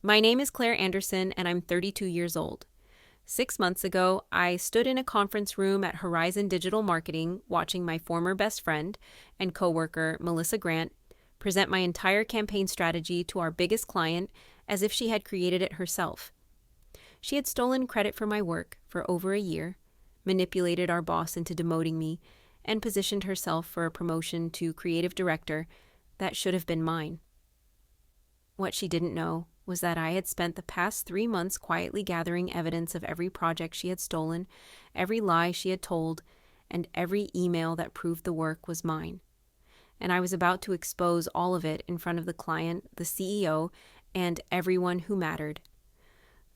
My name is Claire Anderson, and I'm 32 years old. 6 months ago, I stood in a conference room at Horizon Digital Marketing watching my former best friend and coworker, Melissa Grant, present my entire campaign strategy to our biggest client as if she had created it herself. She had stolen credit for my work for over a year, manipulated our boss into demoting me, and positioned herself for a promotion to creative director that should have been mine. What she didn't know was that I had spent the past 3 months quietly gathering evidence of every project she had stolen, every lie she had told, and every email that proved the work was mine. And I was about to expose all of it in front of the client, the CEO, and everyone who mattered.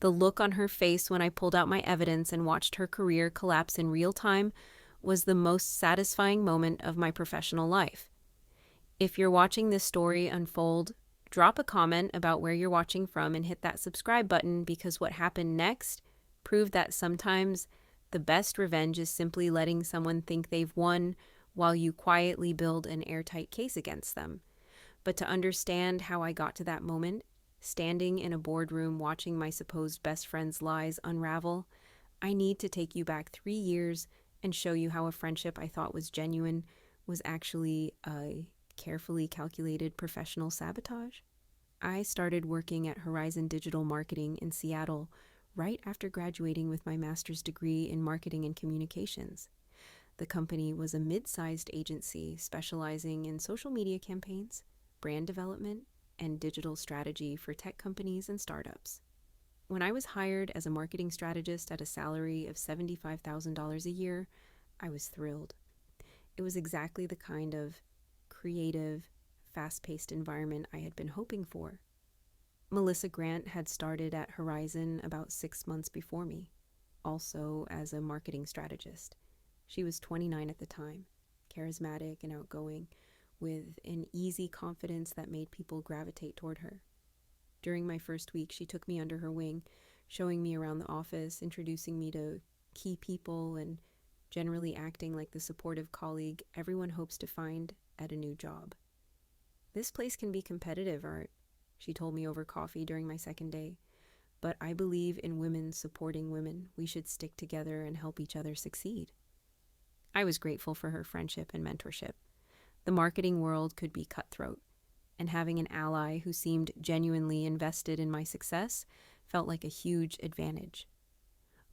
The look on her face when I pulled out my evidence and watched her career collapse in real time was the most satisfying moment of my professional life. If you're watching this story unfold, drop a comment about where you're watching from and hit that subscribe button, because what happened next proved that sometimes the best revenge is simply letting someone think they've won while you quietly build an airtight case against them. But to understand how I got to that moment, standing in a boardroom watching my supposed best friend's lies unravel, I need to take you back 3 years and show you how a friendship I thought was genuine was actually a carefully calculated professional sabotage. I started working at Horizon Digital Marketing in Seattle right after graduating with my master's degree in marketing and communications. The company was a mid-sized agency specializing in social media campaigns, brand development, and digital strategy for tech companies and startups. When I was hired as a marketing strategist at a salary of $75,000 a year, I was thrilled. It was exactly the kind of creative, fast-paced environment I had been hoping for. Melissa Grant had started at Horizon about 6 months before me, also as a marketing strategist. She was 29 at the time, charismatic and outgoing, with an easy confidence that made people gravitate toward her. During my first week, she took me under her wing, showing me around the office, introducing me to key people, and generally acting like the supportive colleague everyone hopes to find at a new job. "This place can be competitive, Art," she told me over coffee during my second day, "but I believe in women supporting women. We should stick together and help each other succeed." I was grateful for her friendship and mentorship. The marketing world could be cutthroat, and having an ally who seemed genuinely invested in my success felt like a huge advantage.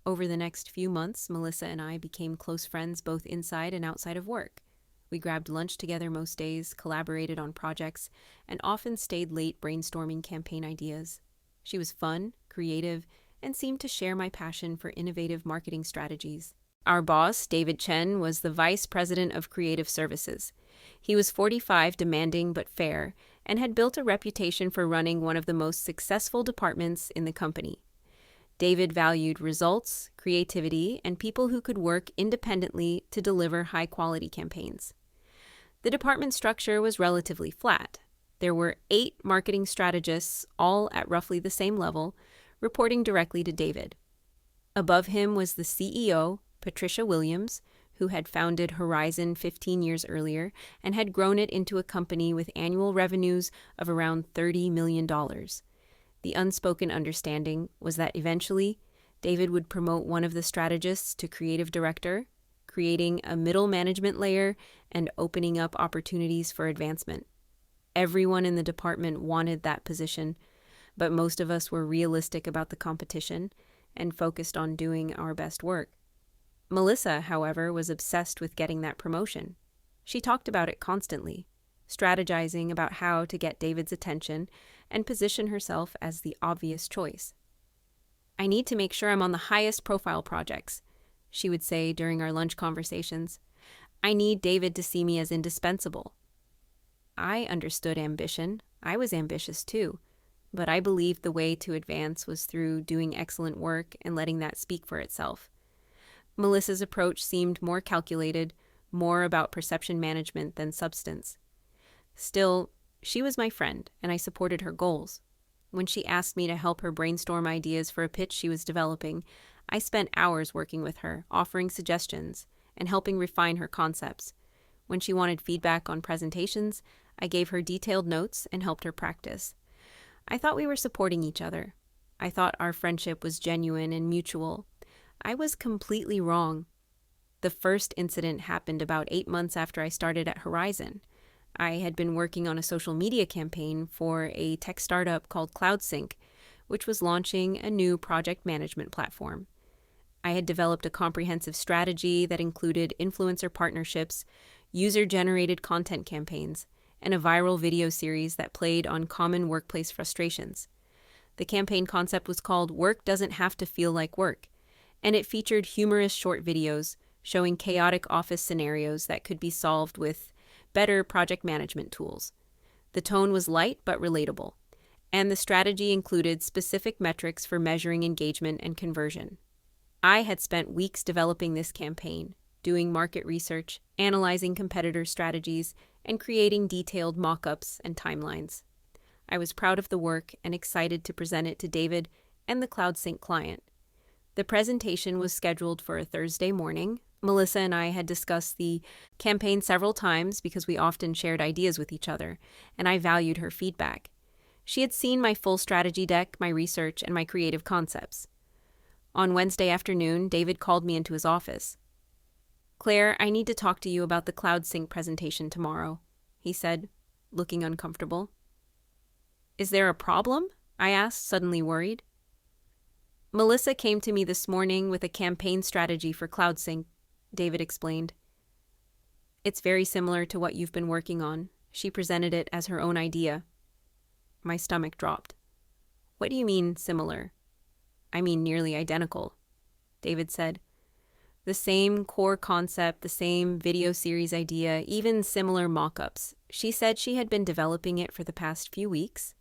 Over the next few months, Melissa and I became close friends both inside and outside of work. We grabbed lunch together most days, collaborated on projects, and often stayed late brainstorming campaign ideas. She was fun, creative, and seemed to share my passion for innovative marketing strategies. Our boss, David Chen, was the vice president of creative services. He was 45, demanding but fair, and had built a reputation for running one of the most successful departments in the company. David valued results, creativity, and people who could work independently to deliver high-quality campaigns. The department structure was relatively flat. There were 8 marketing strategists, all at roughly the same level, reporting directly to David. Above him was the CEO, Patricia Williams, who had founded Horizon 15 years earlier and had grown it into a company with annual revenues of around $30 million. The unspoken understanding was that eventually, David would promote one of the strategists to creative director, creating a middle management layer and opening up opportunities for advancement. Everyone in the department wanted that position, but most of us were realistic about the competition and focused on doing our best work. Melissa, however, was obsessed with getting that promotion. She talked about it constantly, strategizing about how to get David's attention and position herself as the obvious choice. "I need to make sure I'm on the highest profile projects," she would say during our lunch conversations. "I need David to see me as indispensable." I understood ambition. I was ambitious too, but I believed the way to advance was through doing excellent work and letting that speak for itself. Melissa's approach seemed more calculated, more about perception management than substance. Still, she was my friend, and I supported her goals. When she asked me to help her brainstorm ideas for a pitch she was developing, I spent hours working with her, offering suggestions, and helping refine her concepts. When she wanted feedback on presentations, I gave her detailed notes and helped her practice. I thought we were supporting each other. I thought our friendship was genuine and mutual. I was completely wrong. The first incident happened about 8 months after I started at Horizon. I had been working on a social media campaign for a tech startup called CloudSync, which was launching a new project management platform. I had developed a comprehensive strategy that included influencer partnerships, user-generated content campaigns, and a viral video series that played on common workplace frustrations. The campaign concept was called Work Doesn't Have to Feel Like Work, and it featured humorous short videos showing chaotic office scenarios that could be solved with better project management tools. The tone was light but relatable, and the strategy included specific metrics for measuring engagement and conversion. I had spent weeks developing this campaign, doing market research, analyzing competitor strategies, and creating detailed mock-ups and timelines. I was proud of the work and excited to present it to David and the CloudSync client. The presentation was scheduled for a Thursday morning. Melissa and I had discussed the campaign several times because we often shared ideas with each other, and I valued her feedback. She had seen my full strategy deck, my research, and my creative concepts. On Wednesday afternoon, David called me into his office. "Claire, I need to talk to you about the CloudSync presentation tomorrow," he said, looking uncomfortable. "Is there a problem?" I asked, suddenly worried. "Melissa came to me this morning with a campaign strategy for CloudSync," David explained. "It's very similar to what you've been working on. She presented it as her own idea." My stomach dropped. "What do you mean, similar?" "I mean nearly identical," David said. "The same core concept, the same video series idea, even similar mock-ups. She said she had been developing it for the past few weeks."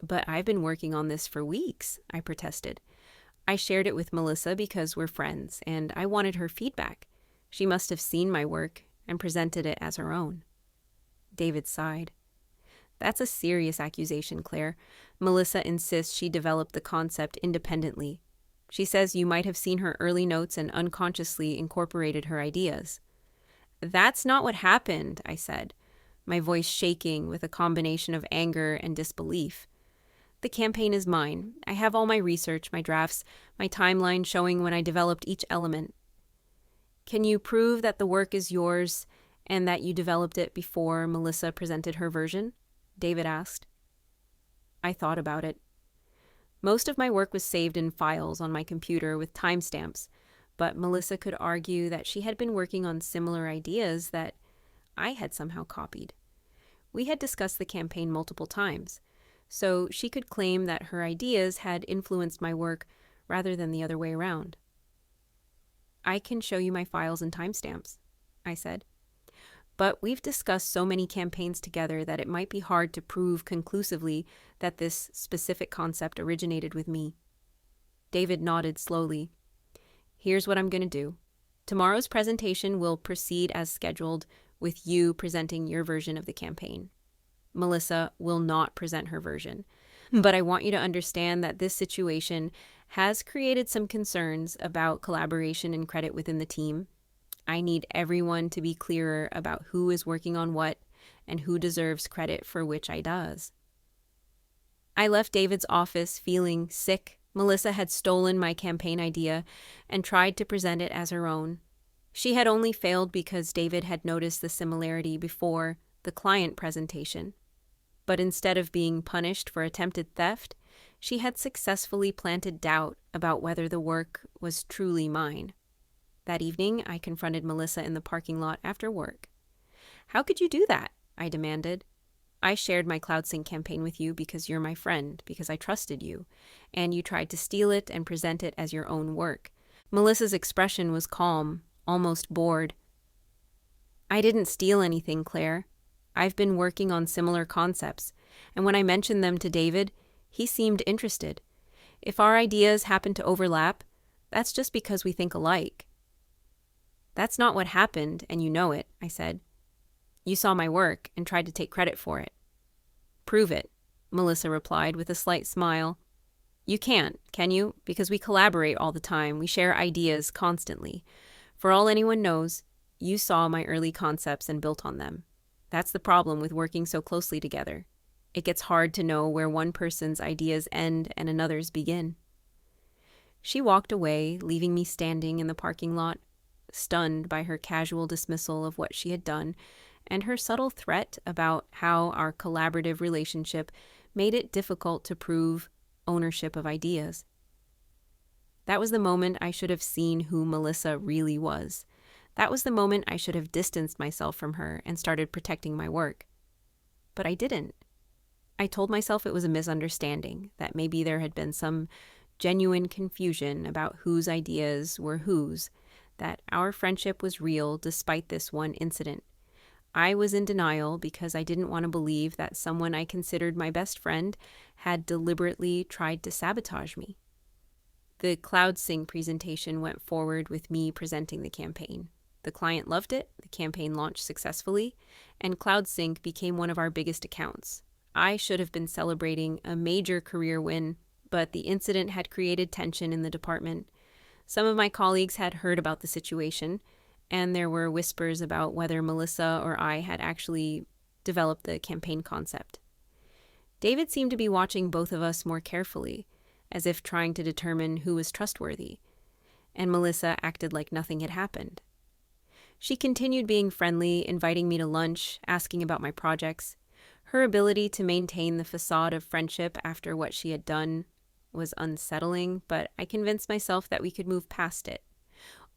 "But I've been working on this for weeks," I protested. "I shared it with Melissa because we're friends, and I wanted her feedback. She must have seen my work and presented it as her own." David sighed. "That's a serious accusation, Claire. Melissa insists she developed the concept independently. She says you might have seen her early notes and unconsciously incorporated her ideas." "That's not what happened," I said, my voice shaking with a combination of anger and disbelief. "The campaign is mine. I have all my research, my drafts, my timeline showing when I developed each element." "Can you prove that the work is yours and that you developed it before Melissa presented her version?" David asked. I thought about it. Most of my work was saved in files on my computer with timestamps, but Melissa could argue that she had been working on similar ideas that I had somehow copied. We had discussed the campaign multiple times, so she could claim that her ideas had influenced my work rather than the other way around. "I can show you my files and timestamps," I said. "But we've discussed so many campaigns together that it might be hard to prove conclusively that this specific concept originated with me." David nodded slowly. "Here's what I'm going to do. Tomorrow's presentation will proceed as scheduled, with you presenting your version of the campaign. Melissa will not present her version. But I want you to understand that this situation has created some concerns about collaboration and credit within the team. I need everyone to be clearer about who is working on what and who deserves credit for which I does." I left David's office feeling sick. Melissa had stolen my campaign idea and tried to present it as her own. She had only failed because David had noticed the similarity before the client presentation. But instead of being punished for attempted theft, she had successfully planted doubt about whether the work was truly mine. That evening, I confronted Melissa in the parking lot after work. "How could you do that?" I demanded. "I shared my CloudSync campaign with you because you're my friend, because I trusted you, and you tried to steal it and present it as your own work." Melissa's expression was calm, almost bored. "I didn't steal anything, Claire. I've been working on similar concepts, and when I mentioned them to David, he seemed interested. If our ideas happen to overlap, that's just because we think alike." "That's not what happened, and you know it," I said. "You saw my work and tried to take credit for it." "Prove it," Melissa replied with a slight smile. "You can't, can you? Because we collaborate all the time. We share ideas constantly. For all anyone knows, you saw my early concepts and built on them. That's the problem with working so closely together." It gets hard to know where one person's ideas end and another's begin. She walked away, leaving me standing in the parking lot, stunned by her casual dismissal of what she had done and her subtle threat about how our collaborative relationship made it difficult to prove ownership of ideas. That was the moment I should have seen who Melissa really was. That was the moment I should have distanced myself from her and started protecting my work. But I didn't. I told myself it was a misunderstanding, that maybe there had been some genuine confusion about whose ideas were whose, that our friendship was real despite this one incident. I was in denial because I didn't want to believe that someone I considered my best friend had deliberately tried to sabotage me. The CloudSync presentation went forward with me presenting the campaign. The client loved it, the campaign launched successfully, and CloudSync became one of our biggest accounts. I should have been celebrating a major career win, but the incident had created tension in the department. Some of my colleagues had heard about the situation, and there were whispers about whether Melissa or I had actually developed the campaign concept. David seemed to be watching both of us more carefully, as if trying to determine who was trustworthy, and Melissa acted like nothing had happened. She continued being friendly, inviting me to lunch, asking about my projects. Her ability to maintain the facade of friendship after what she had done was unsettling, but I convinced myself that we could move past it.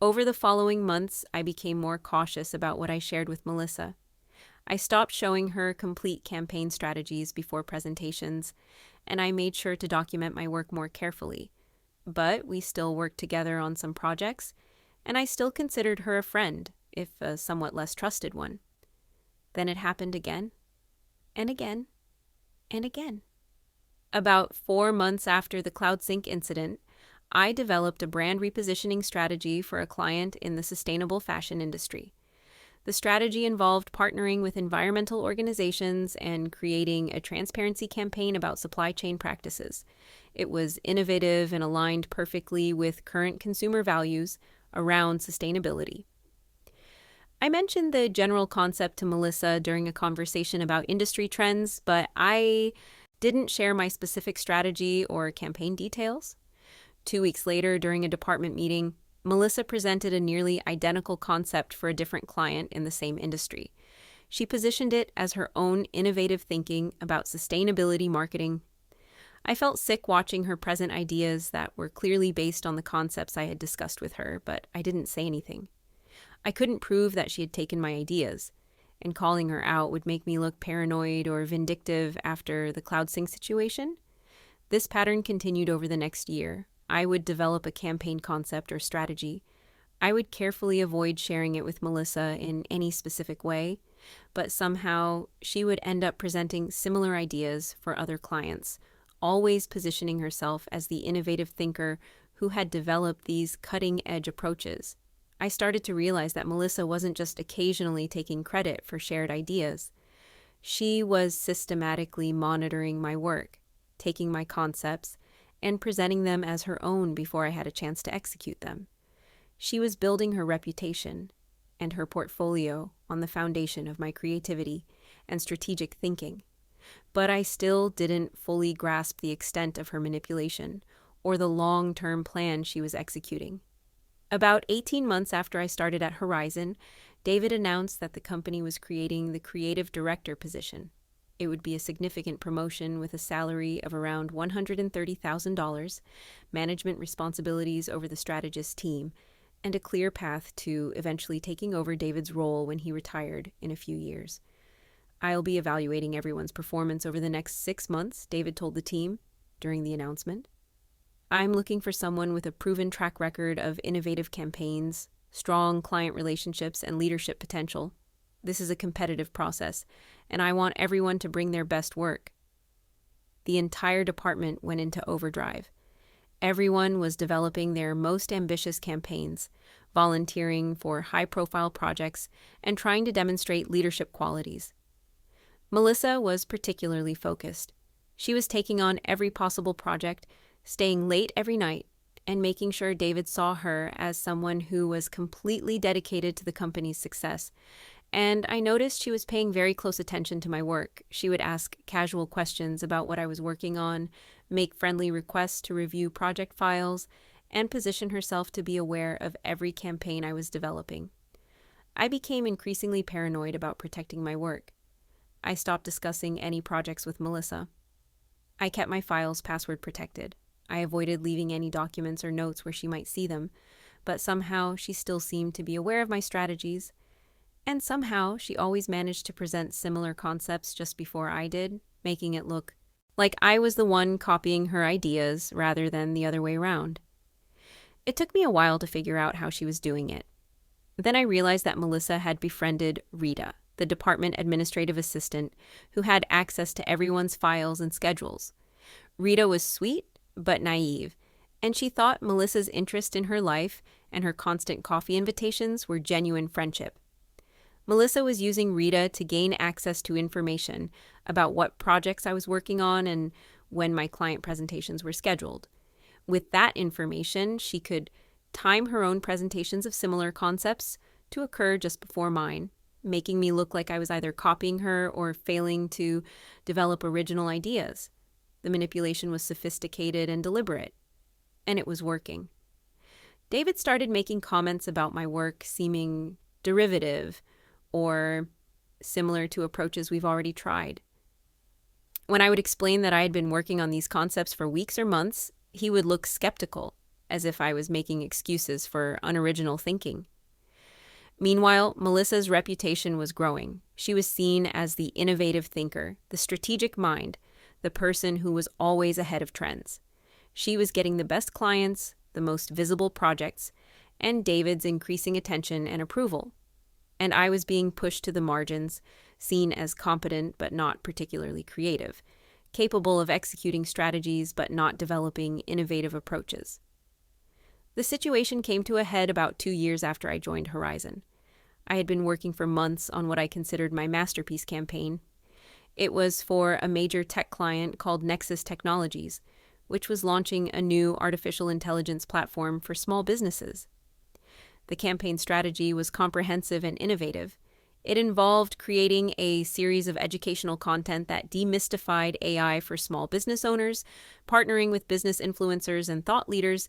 Over the following months, I became more cautious about what I shared with Melissa. I stopped showing her complete campaign strategies before presentations, and I made sure to document my work more carefully. But we still worked together on some projects, and I still considered her a friend, if a somewhat less trusted one. Then it happened again, and again, and again. About 4 months after the CloudSync incident, I developed a brand repositioning strategy for a client in the sustainable fashion industry. The strategy involved partnering with environmental organizations and creating a transparency campaign about supply chain practices. It was innovative and aligned perfectly with current consumer values around sustainability. I mentioned the general concept to Melissa during a conversation about industry trends, but I didn't share my specific strategy or campaign details. 2 weeks later, during a department meeting, Melissa presented a nearly identical concept for a different client in the same industry. She positioned it as her own innovative thinking about sustainability marketing. I felt sick watching her present ideas that were clearly based on the concepts I had discussed with her, but I didn't say anything. I couldn't prove that she had taken my ideas, and calling her out would make me look paranoid or vindictive after the CloudSync situation. This pattern continued over the next year. I would develop a campaign concept or strategy. I would carefully avoid sharing it with Melissa in any specific way, but somehow she would end up presenting similar ideas for other clients, always positioning herself as the innovative thinker who had developed these cutting-edge approaches. I started to realize that Melissa wasn't just occasionally taking credit for shared ideas. She was systematically monitoring my work, taking my concepts, and presenting them as her own before I had a chance to execute them. She was building her reputation and her portfolio on the foundation of my creativity and strategic thinking. But I still didn't fully grasp the extent of her manipulation or the long-term plan she was executing. About 18 months after I started at Horizon, David announced that the company was creating the creative director position. It would be a significant promotion with a salary of around $130,000, management responsibilities over the strategist team, and a clear path to eventually taking over David's role when he retired in a few years. I'll be evaluating everyone's performance over the next 6 months, David told the team during the announcement. I'm looking for someone with a proven track record of innovative campaigns, strong client relationships, and leadership potential. This is a competitive process, and I want everyone to bring their best work. The entire department went into overdrive. Everyone was developing their most ambitious campaigns, volunteering for high-profile projects, and trying to demonstrate leadership qualities. Melissa was particularly focused. She was taking on every possible project, staying late every night, and making sure David saw her as someone who was completely dedicated to the company's success and I noticed she was paying very close attention to my work. She would ask casual questions about what I was working on, make friendly requests to review project files, and position herself to be aware of every campaign I was developing. I became increasingly paranoid about protecting my work. I stopped discussing any projects with Melissa. I kept my files password protected. I avoided leaving any documents or notes where she might see them, but somehow she still seemed to be aware of my strategies, and somehow she always managed to present similar concepts just before I did, making it look like I was the one copying her ideas rather than the other way around. It took me a while to figure out how she was doing it. Then I realized that Melissa had befriended Rita, the department administrative assistant who had access to everyone's files and schedules. Rita was sweet but naive, and she thought Melissa's interest in her life and her constant coffee invitations were genuine friendship. Melissa was using Rita to gain access to information about what projects I was working on and when my client presentations were scheduled. With that information, she could time her own presentations of similar concepts to occur just before mine, making me look like I was either copying her or failing to develop original ideas. The manipulation was sophisticated and deliberate, and it was working. David started making comments about my work seeming derivative or similar to approaches we've already tried. When I would explain that I had been working on these concepts for weeks or months, he would look skeptical, as if I was making excuses for unoriginal thinking. Meanwhile, Melissa's reputation was growing. She was seen as the innovative thinker, the strategic mind, the person who was always ahead of trends. She was getting the best clients, the most visible projects, and David's increasing attention and approval. And I was being pushed to the margins, seen as competent but not particularly creative, capable of executing strategies but not developing innovative approaches. The situation came to a head about 2 years after I joined Horizon. I had been working for months on what I considered my masterpiece campaign. It was for a major tech client called Nexus Technologies, which was launching a new artificial intelligence platform for small businesses. The campaign strategy was comprehensive and innovative. It involved creating a series of educational content that demystified AI for small business owners, partnering with business influencers and thought leaders,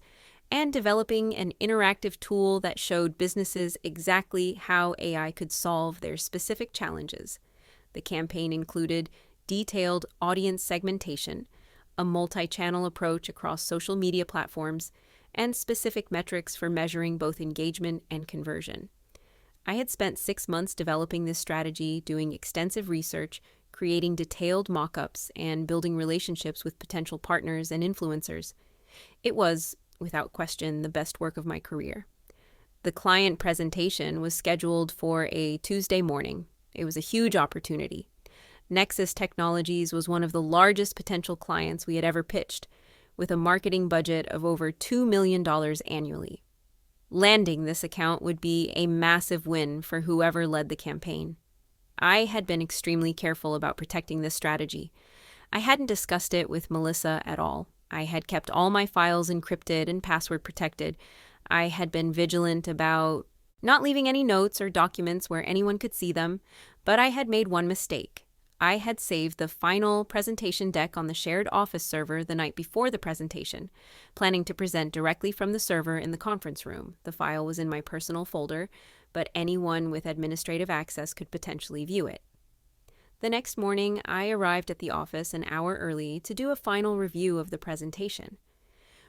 and developing an interactive tool that showed businesses exactly how AI could solve their specific challenges. The campaign included detailed audience segmentation, a multi-channel approach across social media platforms, and specific metrics for measuring both engagement and conversion. I had spent 6 months developing this strategy, doing extensive research, creating detailed mock-ups, and building relationships with potential partners and influencers. It was, without question, the best work of my career. The client presentation was scheduled for a Tuesday morning. It was a huge opportunity. Nexus Technologies was one of the largest potential clients we had ever pitched, with a marketing budget of over $2 million annually. Landing this account would be a massive win for whoever led the campaign. I had been extremely careful about protecting this strategy. I hadn't discussed it with Melissa at all. I had kept all my files encrypted and password protected. I had been vigilant about not leaving any notes or documents where anyone could see them, but I had made one mistake. I had saved the final presentation deck on the shared office server the night before the presentation, planning to present directly from the server in the conference room. The file was in my personal folder, but anyone with administrative access could potentially view it. The next morning, I arrived at the office an hour early to do a final review of the presentation.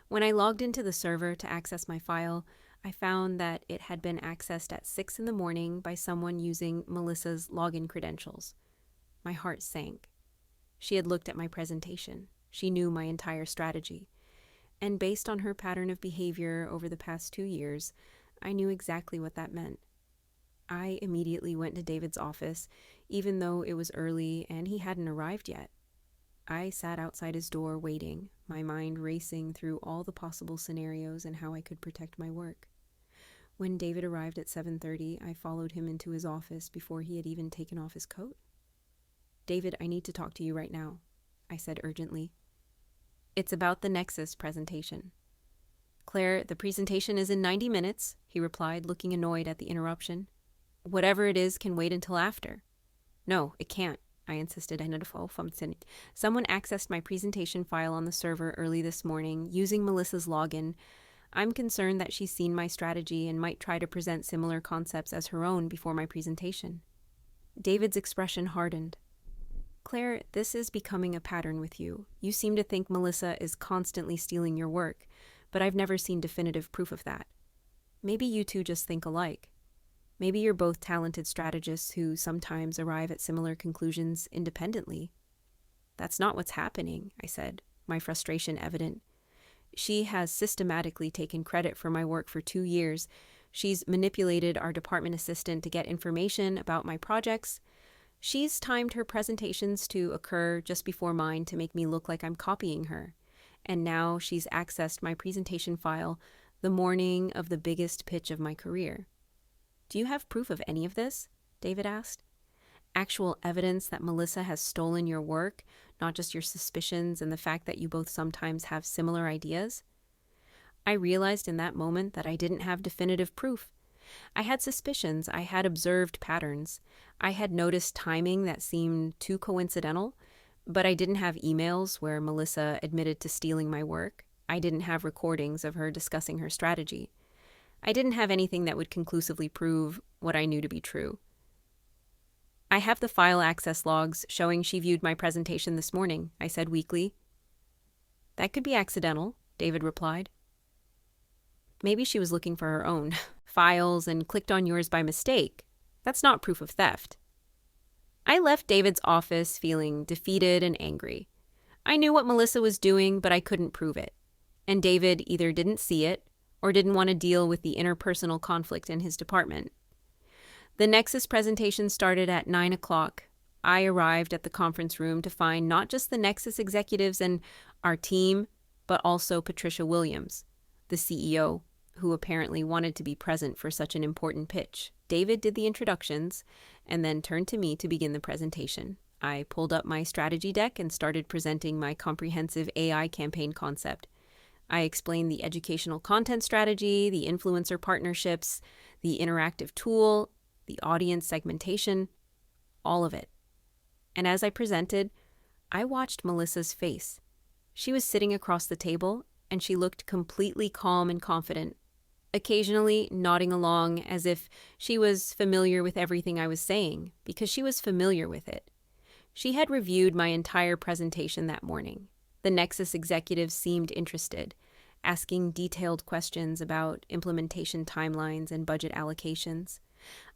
When I logged into the server to access my file, I found that it had been accessed at 6 in the morning by someone using Melissa's login credentials. My heart sank. She had looked at my presentation. She knew my entire strategy. And based on her pattern of behavior over the past 2 years, I knew exactly what that meant. I immediately went to David's office, even though it was early and he hadn't arrived yet. I sat outside his door waiting, my mind racing through all the possible scenarios and how I could protect my work. When David arrived at 7:30, I followed him into his office before he had even taken off his coat. "David, I need to talk to you right now," I said urgently. "It's about the Nexus presentation." "Claire, the presentation is in 90 minutes, he replied, looking annoyed at the interruption. Whatever it is can wait until after. No, it can't, I insisted. Someone accessed my presentation file on the server early this morning using Melissa's login. I'm concerned that she's seen my strategy and might try to present similar concepts as her own before my presentation. David's expression hardened. Claire, this is becoming a pattern with you. You seem to think Melissa is constantly stealing your work, but I've never seen definitive proof of that. Maybe you two just think alike. Maybe you're both talented strategists who sometimes arrive at similar conclusions independently. That's not what's happening, I said, my frustration evident. She has systematically taken credit for my work for 2 years. She's manipulated our department assistant to get information about my projects. She's timed her presentations to occur just before mine to make me look like I'm copying her. And now she's accessed my presentation file the morning of the biggest pitch of my career. Do you have proof of any of this? David asked. Actual evidence that Melissa has stolen your work, not just your suspicions and the fact that you both sometimes have similar ideas? I realized in that moment that I didn't have definitive proof. I had suspicions, I had observed patterns, I had noticed timing that seemed too coincidental, but I didn't have emails where Melissa admitted to stealing my work. I didn't have recordings of her discussing her strategy. I didn't have anything that would conclusively prove what I knew to be true. I have the file access logs showing she viewed my presentation this morning, I said weakly. That could be accidental, David replied. Maybe she was looking for her own files and clicked on yours by mistake. That's not proof of theft. I left David's office feeling defeated and angry. I knew what Melissa was doing, but I couldn't prove it. And David either didn't see it or didn't want to deal with the interpersonal conflict in his department. The Nexus presentation started at 9 o'clock. I arrived at the conference room to find not just the Nexus executives and our team, but also Patricia Williams, the CEO, who apparently wanted to be present for such an important pitch. David did the introductions and then turned to me to begin the presentation. I pulled up my strategy deck and started presenting my comprehensive AI campaign concept. I explained the educational content strategy, the influencer partnerships, the interactive tool, the audience segmentation, all of it. And as I presented, I watched Melissa's face. She was sitting across the table, and she looked completely calm and confident, occasionally nodding along as if she was familiar with everything I was saying, because she was familiar with it. She had reviewed my entire presentation that morning. The Nexus executives seemed interested, asking detailed questions about implementation timelines and budget allocations.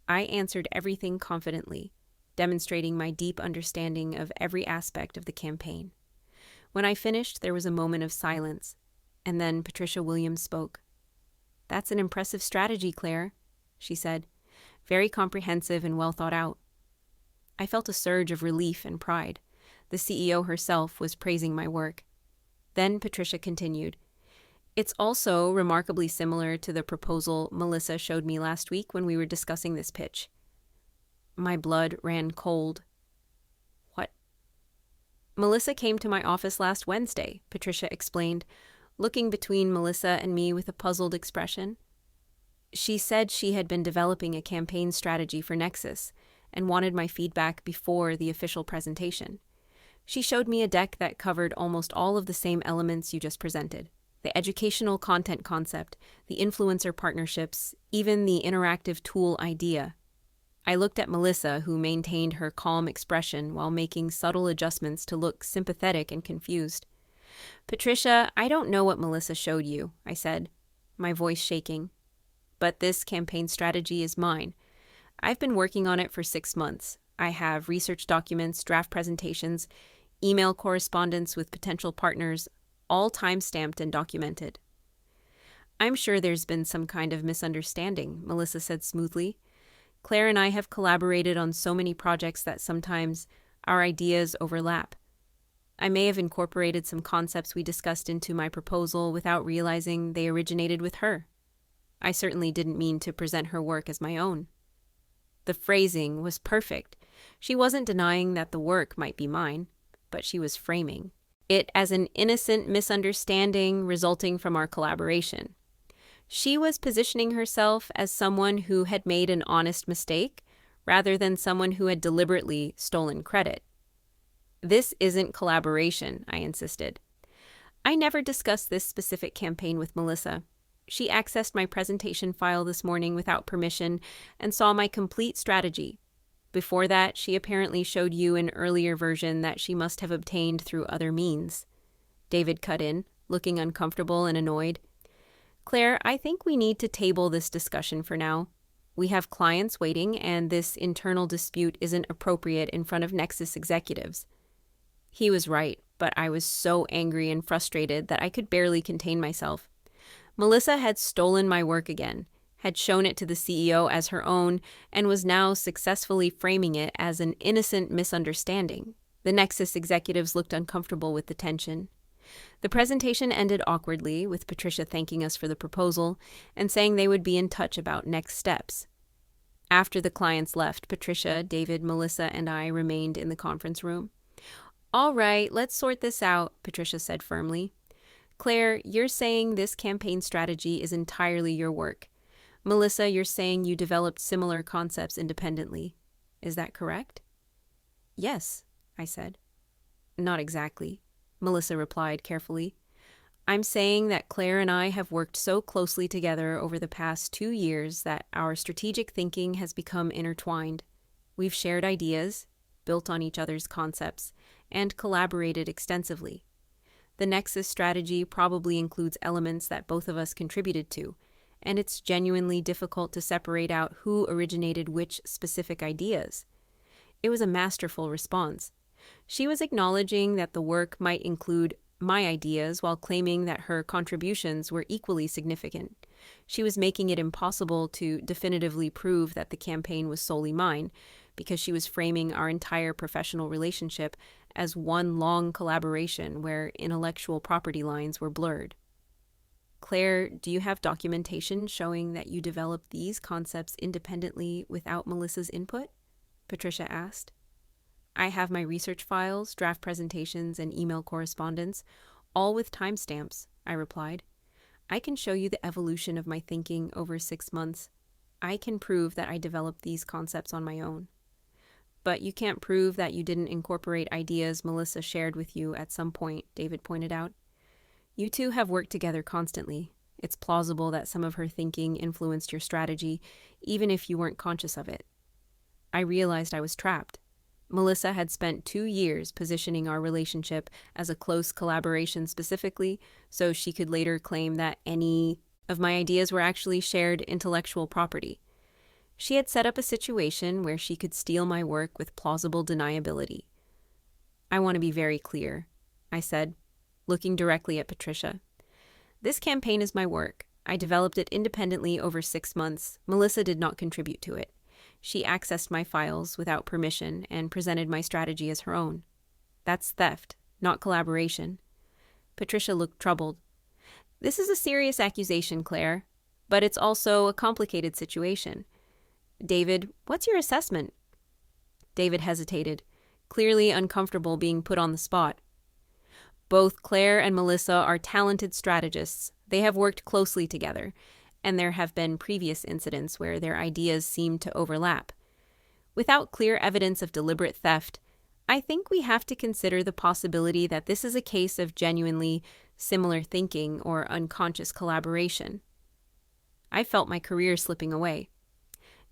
I answered everything confidently, demonstrating my deep understanding of every aspect of the campaign. When I finished, there was a moment of silence, and then Patricia Williams spoke. "That's an impressive strategy, Claire," she said. "Very comprehensive and well thought out." I felt a surge of relief and pride. The CEO herself was praising my work. Then Patricia continued. "It's also remarkably similar to the proposal Melissa showed me last week when we were discussing this pitch." My blood ran cold. "What?" "Melissa came to my office last Wednesday," Patricia explained, looking between Melissa and me with a puzzled expression. "She said she had been developing a campaign strategy for Nexus and wanted my feedback before the official presentation. She showed me a deck that covered almost all of the same elements you just presented. The educational content concept, the influencer partnerships, even the interactive tool idea." I looked at Melissa, who maintained her calm expression while making subtle adjustments to look sympathetic and confused. "Patricia, I don't know what Melissa showed you," I said, my voice shaking. "But this campaign strategy is mine. I've been working on it for 6 months. I have research documents, draft presentations, email correspondence with potential partners, all time-stamped and documented." "I'm sure there's been some kind of misunderstanding," Melissa said smoothly. "Claire and I have collaborated on so many projects that sometimes our ideas overlap. I may have incorporated some concepts we discussed into my proposal without realizing they originated with her. I certainly didn't mean to present her work as my own." The phrasing was perfect. She wasn't denying that the work might be mine, but she was framing it as an innocent misunderstanding resulting from our collaboration. She was positioning herself as someone who had made an honest mistake, rather than someone who had deliberately stolen credit. This isn't collaboration, I insisted. I never discussed this specific campaign with Melissa. She accessed my presentation file this morning without permission and saw my complete strategy. Before that, she apparently showed you an earlier version that she must have obtained through other means. David cut in, looking uncomfortable and annoyed. Claire, I think we need to table this discussion for now. We have clients waiting, and this internal dispute isn't appropriate in front of Nexus executives. He was right, but I was so angry and frustrated that I could barely contain myself. Melissa had stolen my work again, had shown it to the CEO as her own, and was now successfully framing it as an innocent misunderstanding. The Nexus executives looked uncomfortable with the tension. The presentation ended awkwardly, with Patricia thanking us for the proposal and saying they would be in touch about next steps. After the clients left, Patricia, David, Melissa, and I remained in the conference room. All right, let's sort this out, Patricia said firmly. Claire, you're saying this campaign strategy is entirely your work. Melissa, you're saying you developed similar concepts independently. Is that correct? Yes, I said. Not exactly, Melissa replied carefully. I'm saying that Claire and I have worked so closely together over the past 2 years that our strategic thinking has become intertwined. We've shared ideas, built on each other's concepts, and collaborated extensively. The Nexus strategy probably includes elements that both of us contributed to, and it's genuinely difficult to separate out who originated which specific ideas. It was a masterful response. She was acknowledging that the work might include my ideas while claiming that her contributions were equally significant. She was making it impossible to definitively prove that the campaign was solely mine, because she was framing our entire professional relationship as one long collaboration where intellectual property lines were blurred. Claire, do you have documentation showing that you developed these concepts independently without Melissa's input? Patricia asked. I have my research files, draft presentations, and email correspondence, all with timestamps, I replied. I can show you the evolution of my thinking over 6 months. I can prove that I developed these concepts on my own. But you can't prove that you didn't incorporate ideas Melissa shared with you at some point, David pointed out. You two have worked together constantly. It's plausible that some of her thinking influenced your strategy, even if you weren't conscious of it. I realized I was trapped. Melissa had spent 2 years positioning our relationship as a close collaboration specifically, so she could later claim that any of my ideas were actually shared intellectual property. She had set up a situation where she could steal my work with plausible deniability. I want to be very clear, I said, looking directly at Patricia. This campaign is my work. I developed it independently over 6 months. Melissa did not contribute to it. She accessed my files without permission and presented my strategy as her own. That's theft, not collaboration. Patricia looked troubled. This is a serious accusation, Claire, but it's also a complicated situation. David, what's your assessment? David hesitated, clearly uncomfortable being put on the spot. Both Claire and Melissa are talented strategists. They have worked closely together, and there have been previous incidents where their ideas seem to overlap. Without clear evidence of deliberate theft, I think we have to consider the possibility that this is a case of genuinely similar thinking or unconscious collaboration. I felt my career slipping away.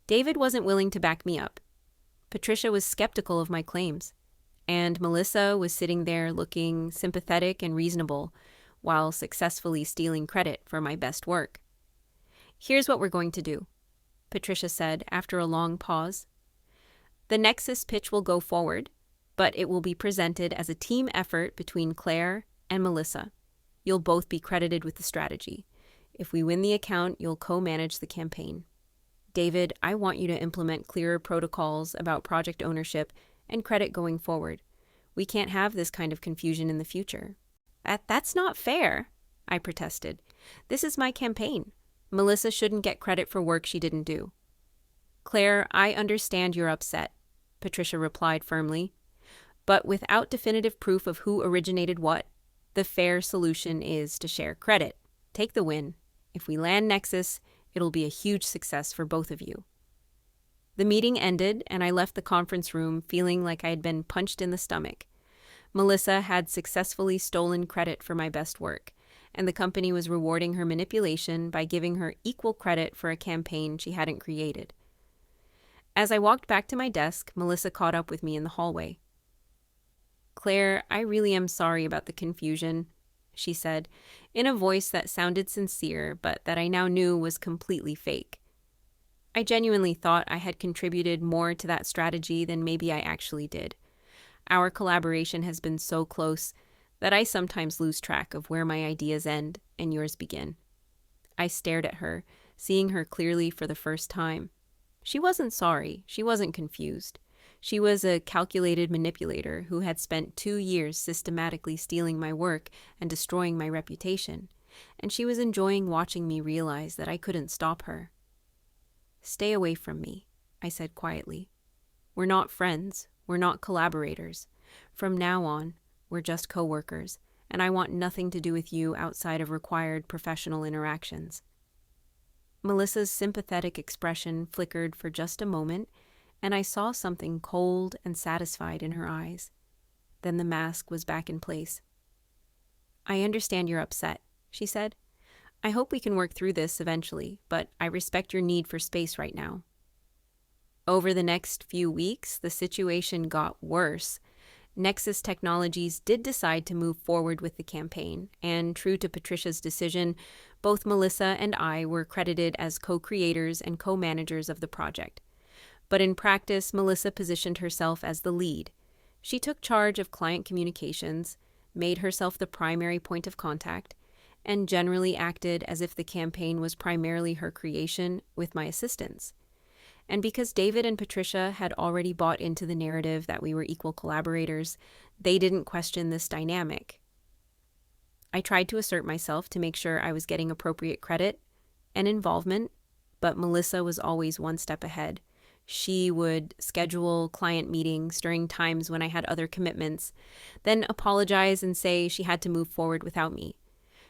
David wasn't willing to back me up. Patricia was skeptical of my claims, and Melissa was sitting there looking sympathetic and reasonable while successfully stealing credit for my best work. Here's what we're going to do, Patricia said after a long pause. The Nexus pitch will go forward, but it will be presented as a team effort between Claire and Melissa. You'll both be credited with the strategy. If we win the account, you'll co-manage the campaign. David, I want you to implement clearer protocols about project ownership and credit going forward. We can't have this kind of confusion in the future. That's not fair, I protested. This is my campaign. Melissa shouldn't get credit for work she didn't do. Claire, I understand you're upset, Patricia replied firmly. But without definitive proof of who originated what, the fair solution is to share credit. Take the win. If we land Nexus, it'll be a huge success for both of you." The meeting ended, and I left the conference room feeling like I had been punched in the stomach. Melissa had successfully stolen credit for my best work, and the company was rewarding her manipulation by giving her equal credit for a campaign she hadn't created. As I walked back to my desk, Melissa caught up with me in the hallway. "Claire, I really am sorry about the confusion," she said, in a voice that sounded sincere, but that I now knew was completely fake. I genuinely thought I had contributed more to that strategy than maybe I actually did. Our collaboration has been so close that I sometimes lose track of where my ideas end and yours begin. I stared at her, seeing her clearly for the first time. She wasn't sorry. She wasn't confused. She was a calculated manipulator who had spent 2 years systematically stealing my work and destroying my reputation, and she was enjoying watching me realize that I couldn't stop her. "Stay away from me," I said quietly. "We're not friends. We're not collaborators. From now on, we're just co-workers, and I want nothing to do with you outside of required professional interactions." Melissa's sympathetic expression flickered for just a moment, and I saw something cold and satisfied in her eyes. Then the mask was back in place. "I understand you're upset," she said. "I hope we can work through this eventually, but I respect your need for space right now." Over the next few weeks, the situation got worse. Nexus Technologies did decide to move forward with the campaign, and true to Patricia's decision, both Melissa and I were credited as co-creators and co-managers of the project. But in practice, Melissa positioned herself as the lead. She took charge of client communications, made herself the primary point of contact, and generally acted as if the campaign was primarily her creation with my assistance. And because David and Patricia had already bought into the narrative that we were equal collaborators, they didn't question this dynamic. I tried to assert myself to make sure I was getting appropriate credit and involvement, but Melissa was always one step ahead. She would schedule client meetings during times when I had other commitments, then apologize and say she had to move forward without me.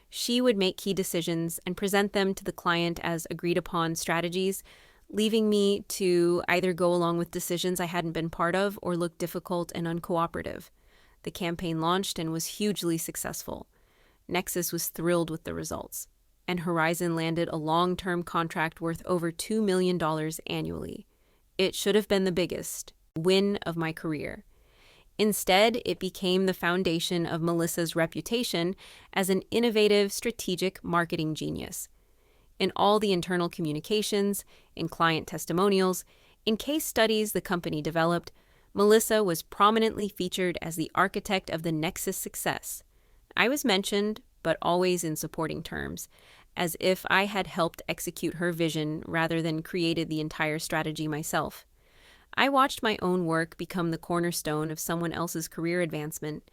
She would make key decisions and present them to the client as agreed-upon strategies, leaving me to either go along with decisions I hadn't been part of or look difficult and uncooperative. The campaign launched and was hugely successful. Nexus was thrilled with the results, and Horizon landed a long-term contract worth over $2 million annually. It should have been the biggest win of my career. Instead, it became the foundation of Melissa's reputation as an innovative, strategic marketing genius. In all the internal communications, in client testimonials, in case studies the company developed, Melissa was prominently featured as the architect of the Nexus success. I was mentioned, but always in supporting terms, as if I had helped execute her vision rather than created the entire strategy myself. I watched my own work become the cornerstone of someone else's career advancement,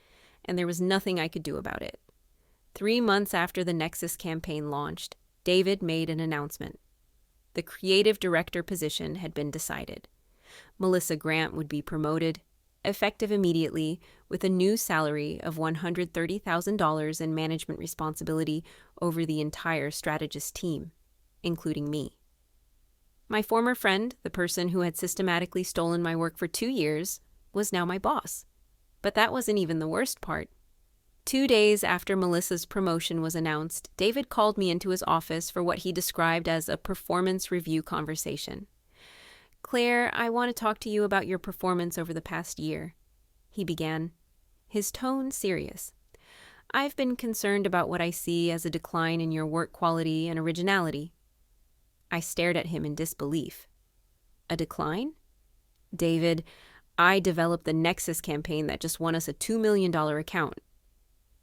and there was nothing I could do about it. 3 months after the Nexus campaign launched, David made an announcement. The creative director position had been decided. Melissa Grant would be promoted, effective immediately, with a new salary of $130,000 in management responsibility over the entire strategist team, including me. My former friend, the person who had systematically stolen my work for 2 years, was now my boss. But that wasn't even the worst part. 2 days after Melissa's promotion was announced, David called me into his office for what he described as a performance review conversation. "Claire, I want to talk to you about your performance over the past year," he began, his tone serious. "I've been concerned about what I see as a decline in your work quality and originality." I stared at him in disbelief. "A decline? David, I developed the Nexus campaign that just won us a $2 million account."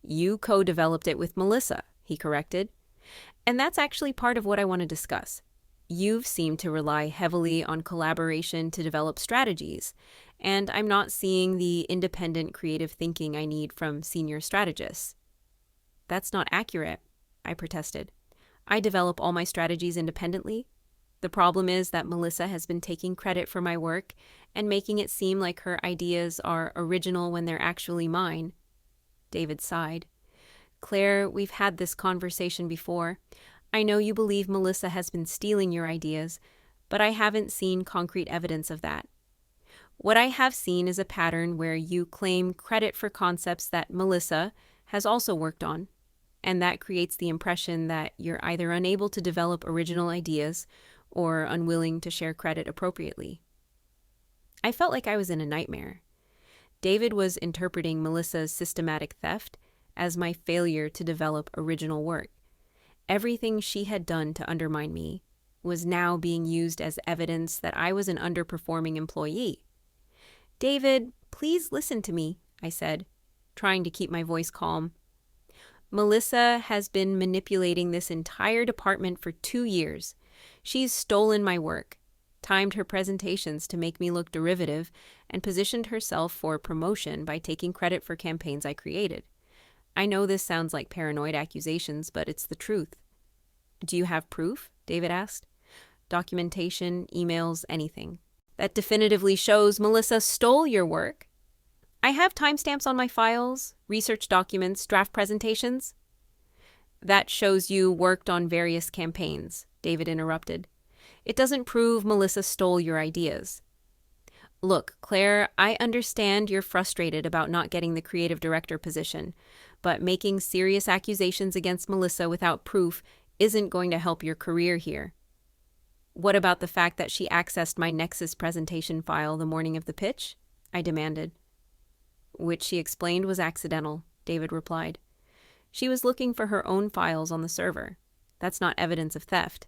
"You co-developed it with Melissa," he corrected. "And that's actually part of what I want to discuss. You've seemed to rely heavily on collaboration to develop strategies, and I'm not seeing the independent creative thinking I need from senior strategists." "That's not accurate," I protested. "I develop all my strategies independently. The problem is that Melissa has been taking credit for my work and making it seem like her ideas are original when they're actually mine." David sighed. "Claire, we've had this conversation before. I know you believe Melissa has been stealing your ideas, but I haven't seen concrete evidence of that. What I have seen is a pattern where you claim credit for concepts that Melissa has also worked on, and that creates the impression that you're either unable to develop original ideas or unwilling to share credit appropriately. I felt like I was in a nightmare. David was interpreting Melissa's systematic theft as my failure to develop original work. Everything she had done to undermine me was now being used as evidence that I was an underperforming employee. David, please listen to me, I said, trying to keep my voice calm. Melissa has been manipulating this entire department for 2 years. She's stolen my work, timed her presentations to make me look derivative, and positioned herself for promotion by taking credit for campaigns I created. I know this sounds like paranoid accusations, but it's the truth. Do you have proof? David asked. Documentation, emails, anything that definitively shows Melissa stole your work? I have timestamps on my files, research documents, draft presentations. That shows you worked on various campaigns, David interrupted. It doesn't prove Melissa stole your ideas. Look, Claire, I understand you're frustrated about not getting the creative director position, but making serious accusations against Melissa without proof isn't going to help your career here. What about the fact that she accessed my Nexus presentation file the morning of the pitch? I demanded. Which she explained was accidental, David replied. She was looking for her own files on the server. That's not evidence of theft.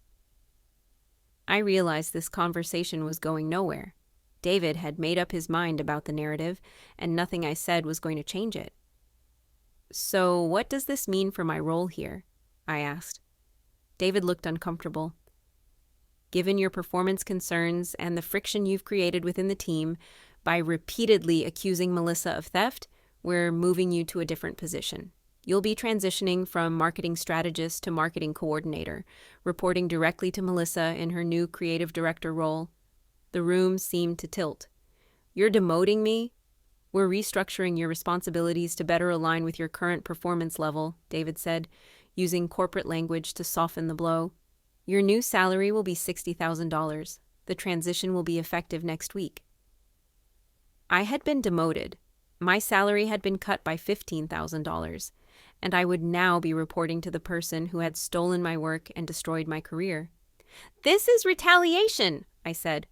I realized this conversation was going nowhere. David had made up his mind about the narrative, and nothing I said was going to change it. So what does this mean for my role here? I asked. David looked uncomfortable. Given your performance concerns and the friction you've created within the team by repeatedly accusing Melissa of theft, we're moving you to a different position. You'll be transitioning from marketing strategist to marketing coordinator, reporting directly to Melissa in her new creative director role. The room seemed to tilt. You're demoting me? We're restructuring your responsibilities to better align with your current performance level, David said, using corporate language to soften the blow. Your new salary will be $60,000. The transition will be effective next week. I had been demoted. My salary had been cut by $15,000, and I would now be reporting to the person who had stolen my work and destroyed my career. This is retaliation, I said,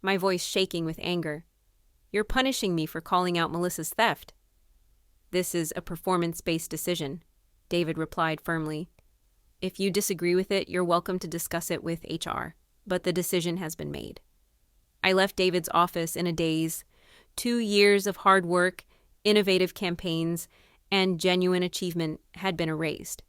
my voice shaking with anger. You're punishing me for calling out Melissa's theft. This is a performance-based decision, David replied firmly. If you disagree with it, you're welcome to discuss it with HR, but the decision has been made. I left David's office in a daze. 2 years of hard work, innovative campaigns, and genuine achievement had been erased.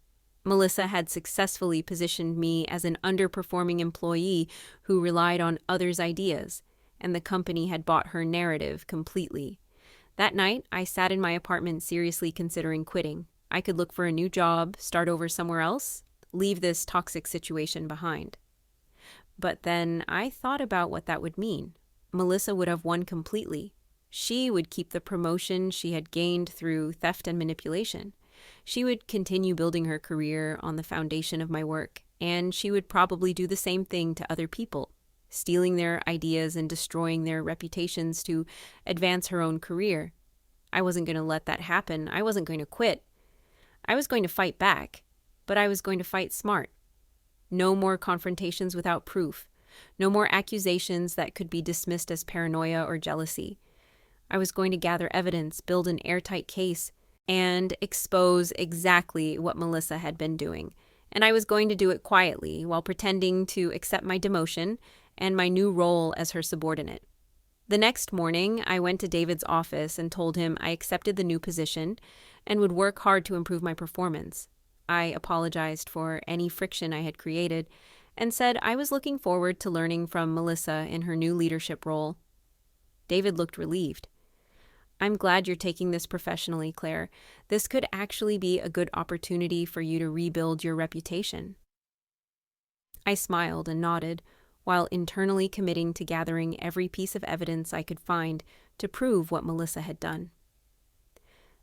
Melissa had successfully positioned me as an underperforming employee who relied on others' ideas, and the company had bought her narrative completely. That night, I sat in my apartment seriously considering quitting. I could look for a new job, start over somewhere else, leave this toxic situation behind. But then I thought about what that would mean. Melissa would have won completely. She would keep the promotion she had gained through theft and manipulation. She would continue building her career on the foundation of my work, and she would probably do the same thing to other people, stealing their ideas and destroying their reputations to advance her own career. I wasn't going to let that happen. I wasn't going to quit. I was going to fight back, but I was going to fight smart. No more confrontations without proof. No more accusations that could be dismissed as paranoia or jealousy. I was going to gather evidence, build an airtight case, and expose exactly what Melissa had been doing. And I was going to do it quietly while pretending to accept my demotion and my new role as her subordinate. The next morning, I went to David's office and told him I accepted the new position and would work hard to improve my performance. I apologized for any friction I had created and said I was looking forward to learning from Melissa in her new leadership role. David looked relieved. I'm glad you're taking this professionally, Claire. This could actually be a good opportunity for you to rebuild your reputation. I smiled and nodded, while internally committing to gathering every piece of evidence I could find to prove what Melissa had done.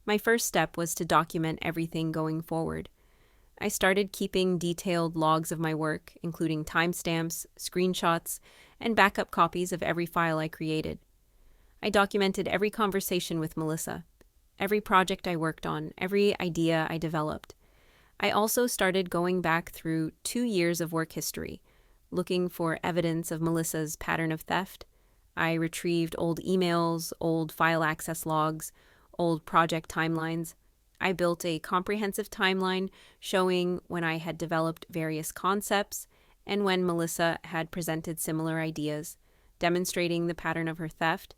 My first step was to document everything going forward. I started keeping detailed logs of my work, including timestamps, screenshots, and backup copies of every file I created. I documented every conversation with Melissa, every project I worked on, every idea I developed. I also started going back through 2 years of work history, looking for evidence of Melissa's pattern of theft. I retrieved old emails, old file access logs, old project timelines. I built a comprehensive timeline showing when I had developed various concepts and when Melissa had presented similar ideas, demonstrating the pattern of her theft.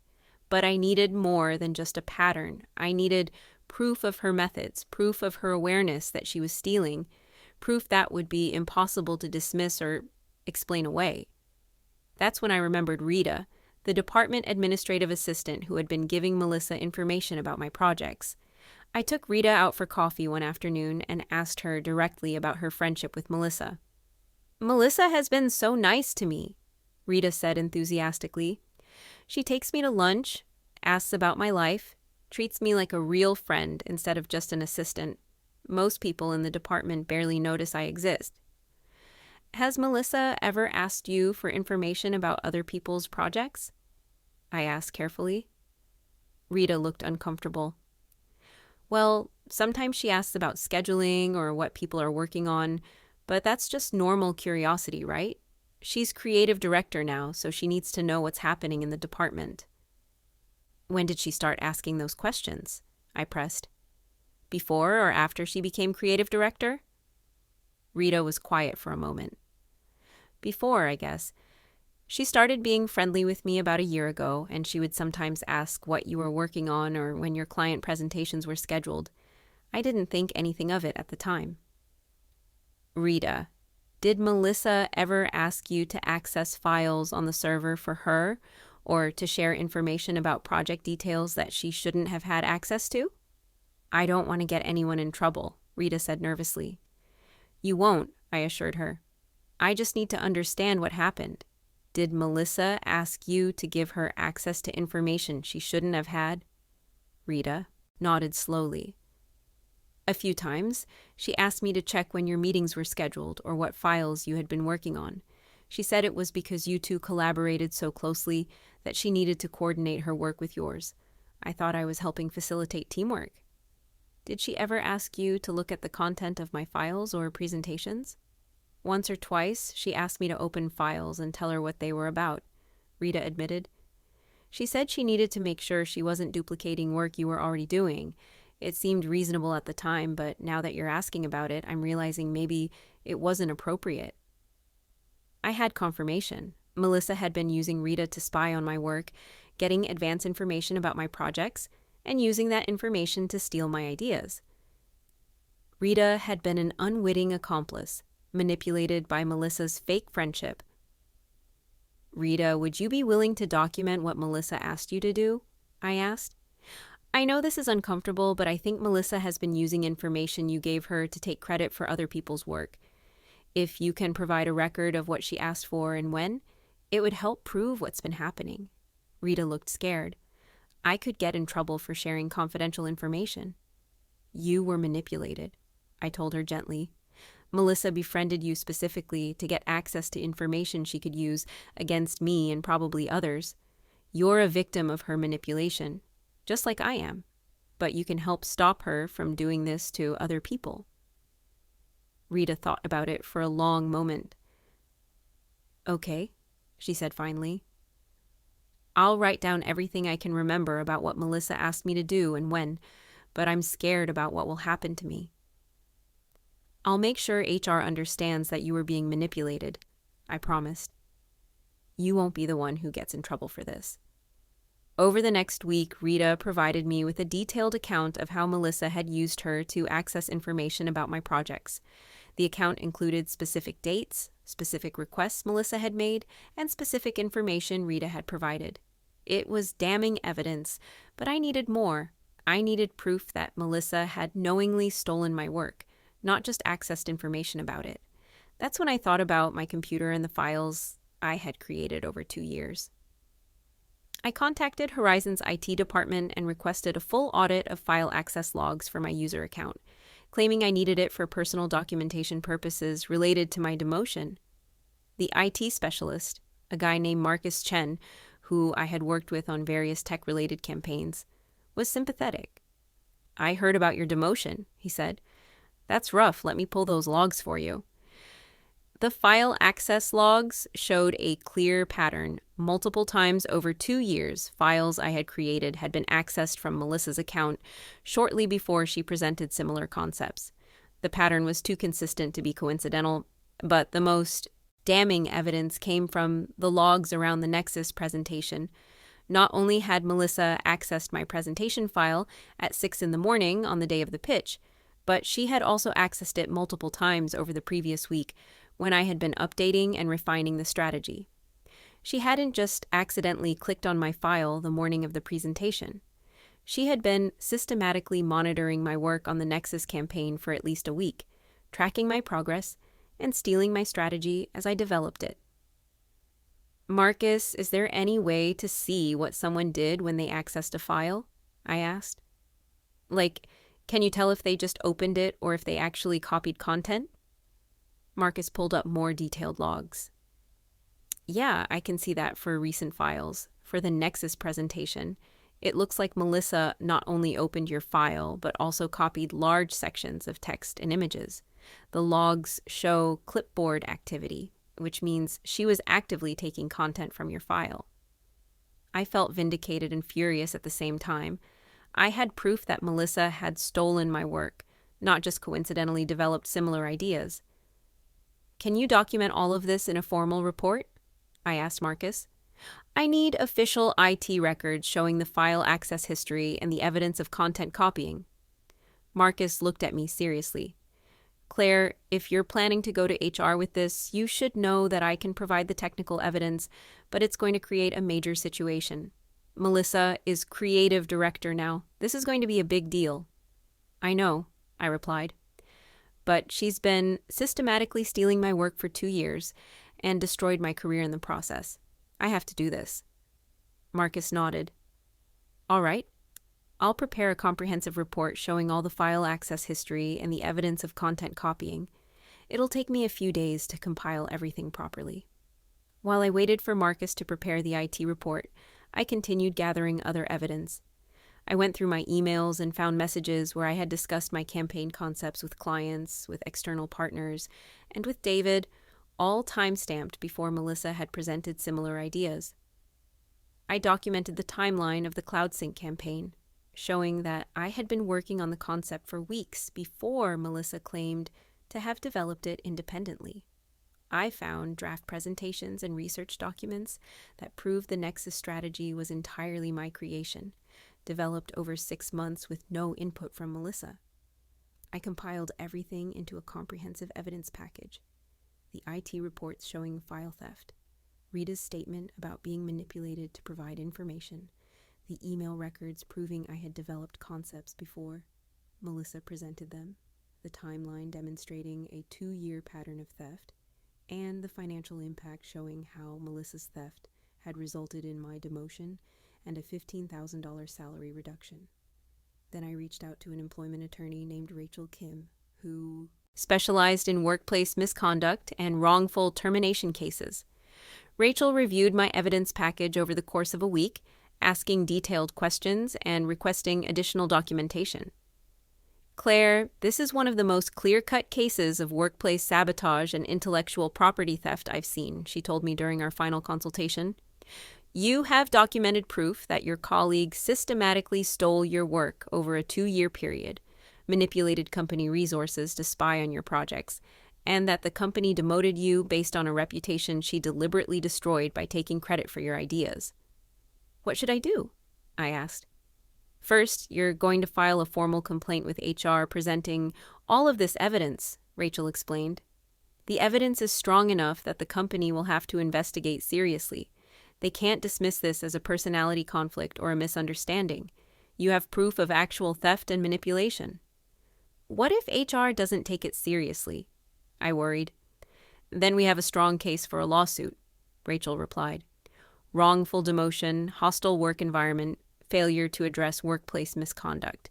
But I needed more than just a pattern. I needed proof of her methods, proof of her awareness that she was stealing, proof that would be impossible to dismiss or explain away. That's when I remembered Rita, the department administrative assistant who had been giving Melissa information about my projects. I took Rita out for coffee one afternoon and asked her directly about her friendship with Melissa. "Melissa has been so nice to me," Rita said enthusiastically. "She takes me to lunch, asks about my life, treats me like a real friend instead of just an assistant. Most people in the department barely notice I exist." "Has Melissa ever asked you for information about other people's projects?" I asked carefully. Rita looked uncomfortable. "Well, sometimes she asks about scheduling or what people are working on, but that's just normal curiosity, right? She's creative director now, so she needs to know what's happening in the department." "When did she start asking those questions?" I pressed. "Before or after she became creative director?" Rita was quiet for a moment. "Before, I guess. She started being friendly with me about a year ago, and she would sometimes ask what you were working on or when your client presentations were scheduled. I didn't think anything of it at the time." "Rita, did Melissa ever ask you to access files on the server for her or to share information about project details that she shouldn't have had access to?" "I don't want to get anyone in trouble," Rita said nervously. "You won't," I assured her. "I just need to understand what happened. Did Melissa ask you to give her access to information she shouldn't have had?" Rita nodded slowly. "A few times. She asked me to check when your meetings were scheduled or what files you had been working on. She said it was because you two collaborated so closely that she needed to coordinate her work with yours. I thought I was helping facilitate teamwork." "Did she ever ask you to look at the content of my files or presentations?" "Once or twice, she asked me to open files and tell her what they were about," Rita admitted. "She said she needed to make sure she wasn't duplicating work you were already doing. It seemed reasonable at the time, but now that you're asking about it, I'm realizing maybe it wasn't appropriate." I had confirmation. Melissa had been using Rita to spy on my work, getting advance information about my projects, and using that information to steal my ideas. Rita had been an unwitting accomplice, manipulated by Melissa's fake friendship. "Rita, would you be willing to document what Melissa asked you to do?" I asked. "I know this is uncomfortable, but I think Melissa has been using information you gave her to take credit for other people's work. If you can provide a record of what she asked for and when, it would help prove what's been happening." Rita looked scared. I could get in trouble for sharing confidential information. "You were manipulated," I told her gently. "Melissa befriended you specifically to get access to information she could use against me and probably others. You're a victim of her manipulation, just like I am, but you can help stop her from doing this to other people." Rita thought about it for a long moment. "Okay," she said finally. "I'll write down everything I can remember about what Melissa asked me to do and when, but I'm scared about what will happen to me." "I'll make sure HR understands that you were being manipulated," I promised. "You won't be the one who gets in trouble for this." Over the next week, Rita provided me with a detailed account of how Melissa had used her to access information about my projects. The account included specific dates, specific requests Melissa had made, and specific information Rita had provided. It was damning evidence, but I needed more. I needed proof that Melissa had knowingly stolen my work, not just accessed information about it. That's when I thought about my computer and the files I had created over 2 years. I contacted Horizon's IT department and requested a full audit of file access logs for my user account, claiming I needed it for personal documentation purposes related to my demotion. The IT specialist, a guy named Marcus Chen, who I had worked with on various tech-related campaigns, was sympathetic. "I heard about your demotion," he said. "That's rough. Let me pull those logs for you." The file access logs showed a clear pattern. Multiple times over 2 years, files I had created had been accessed from Melissa's account shortly before she presented similar concepts. The pattern was too consistent to be coincidental, but the most damning evidence came from the logs around the Nexus presentation. Not only had Melissa accessed my presentation file at 6 in the morning on the day of the pitch, but she had also accessed it multiple times over the previous week when I had been updating and refining the strategy. She hadn't just accidentally clicked on my file the morning of the presentation. She had been systematically monitoring my work on the Nexus campaign for at least a week, tracking my progress and stealing my strategy as I developed it. "Marcus, is there any way to see what someone did when they accessed a file?" I asked. "Like, can you tell if they just opened it or if they actually copied content?" Marcus pulled up more detailed logs. "Yeah, I can see that for recent files. For the Nexus presentation, it looks like Melissa not only opened your file, but also copied large sections of text and images. The logs show clipboard activity, which means she was actively taking content from your file." I felt vindicated and furious at the same time. I had proof that Melissa had stolen my work, not just coincidentally developed similar ideas. "Can you document all of this in a formal report?" I asked Marcus. "I need official IT records showing the file access history and the evidence of content copying." Marcus looked at me seriously. "Claire, if you're planning to go to HR with this, you should know that I can provide the technical evidence, but it's going to create a major situation. Melissa is creative director now. This is going to be a big deal." "I know," I replied. "But she's been systematically stealing my work for 2 years and destroyed my career in the process. I have to do this." Marcus nodded. "All right. I'll prepare a comprehensive report showing all the file access history and the evidence of content copying. It'll take me a few days to compile everything properly." While I waited for Marcus to prepare the IT report, I continued gathering other evidence. I went through my emails and found messages where I had discussed my campaign concepts with clients, with external partners, and with David, all time-stamped before Melissa had presented similar ideas. I documented the timeline of the CloudSync campaign, showing that I had been working on the concept for weeks before Melissa claimed to have developed it independently. I found draft presentations and research documents that proved the Nexus strategy was entirely my creation, developed over 6 months with no input from Melissa. I compiled everything into a comprehensive evidence package. The IT reports showing file theft, Rita's statement about being manipulated to provide information, the email records proving I had developed concepts before Melissa presented them, the timeline demonstrating a 2-year pattern of theft, and the financial impact showing how Melissa's theft had resulted in my demotion and a $15,000 salary reduction. Then I reached out to an employment attorney named Rachel Kim, who specialized in workplace misconduct and wrongful termination cases. Rachel reviewed my evidence package over the course of a week, asking detailed questions and requesting additional documentation. "Claire, this is one of the most clear-cut cases of workplace sabotage and intellectual property theft I've seen," she told me during our final consultation. "You have documented proof that your colleague systematically stole your work over a 2-year period, manipulated company resources to spy on your projects, and that the company demoted you based on a reputation she deliberately destroyed by taking credit for your ideas." "What should I do?" I asked. "First, you're going to file a formal complaint with HR presenting all of this evidence," Rachel explained. "The evidence is strong enough that the company will have to investigate seriously. They can't dismiss this as a personality conflict or a misunderstanding. You have proof of actual theft and manipulation." "What if HR doesn't take it seriously?" I worried. "Then we have a strong case for a lawsuit," Rachel replied. "Wrongful demotion, hostile work environment, failure to address workplace misconduct.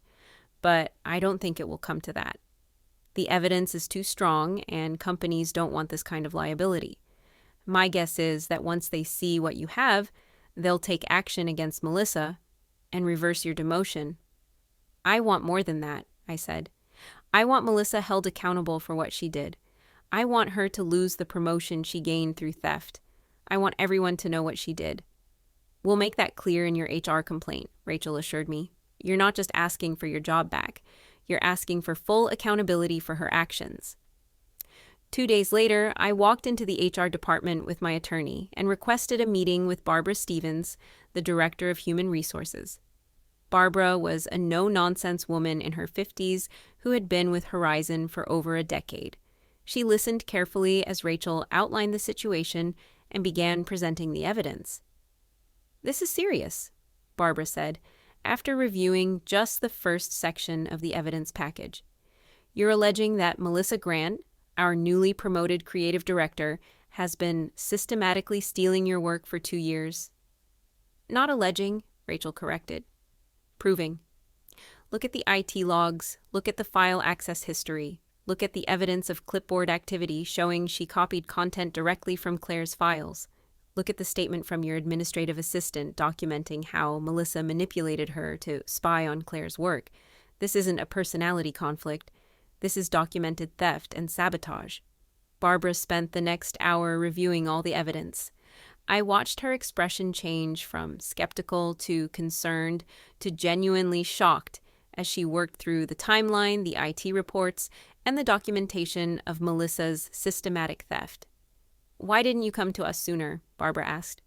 But I don't think it will come to that. The evidence is too strong, and companies don't want this kind of liability. My guess is that once they see what you have, they'll take action against Melissa and reverse your demotion. I want more than that, I said. I want Melissa held accountable for what she did. I want her to lose the promotion she gained through theft. I want everyone to know what she did. We'll make that clear in your HR complaint, Rachel assured me. You're not just asking for your job back. You're asking for full accountability for her actions. 2 days later, I walked into the HR department with my attorney and requested a meeting with Barbara Stevens, the Director of Human Resources. Barbara was a no-nonsense woman in her 50s who had been with Horizon for over a decade. She listened carefully as Rachel outlined the situation and began presenting the evidence. "This is serious," Barbara said, after reviewing just the first section of the evidence package. "You're alleging that Melissa Grant, our newly promoted creative director, has been systematically stealing your work for 2 years." "Not alleging," Rachel corrected. "Proving. Look at the IT logs, look at the file access history, look at the evidence of clipboard activity showing she copied content directly from Claire's files. Look at the statement from your administrative assistant documenting how Melissa manipulated her to spy on Claire's work. This isn't a personality conflict. This is documented theft and sabotage." Barbara spent the next hour reviewing all the evidence. I watched her expression change from skeptical to concerned to genuinely shocked as she worked through the timeline, the IT reports, and the documentation of Melissa's systematic theft. "Why didn't you come to us sooner?" Barbara asked.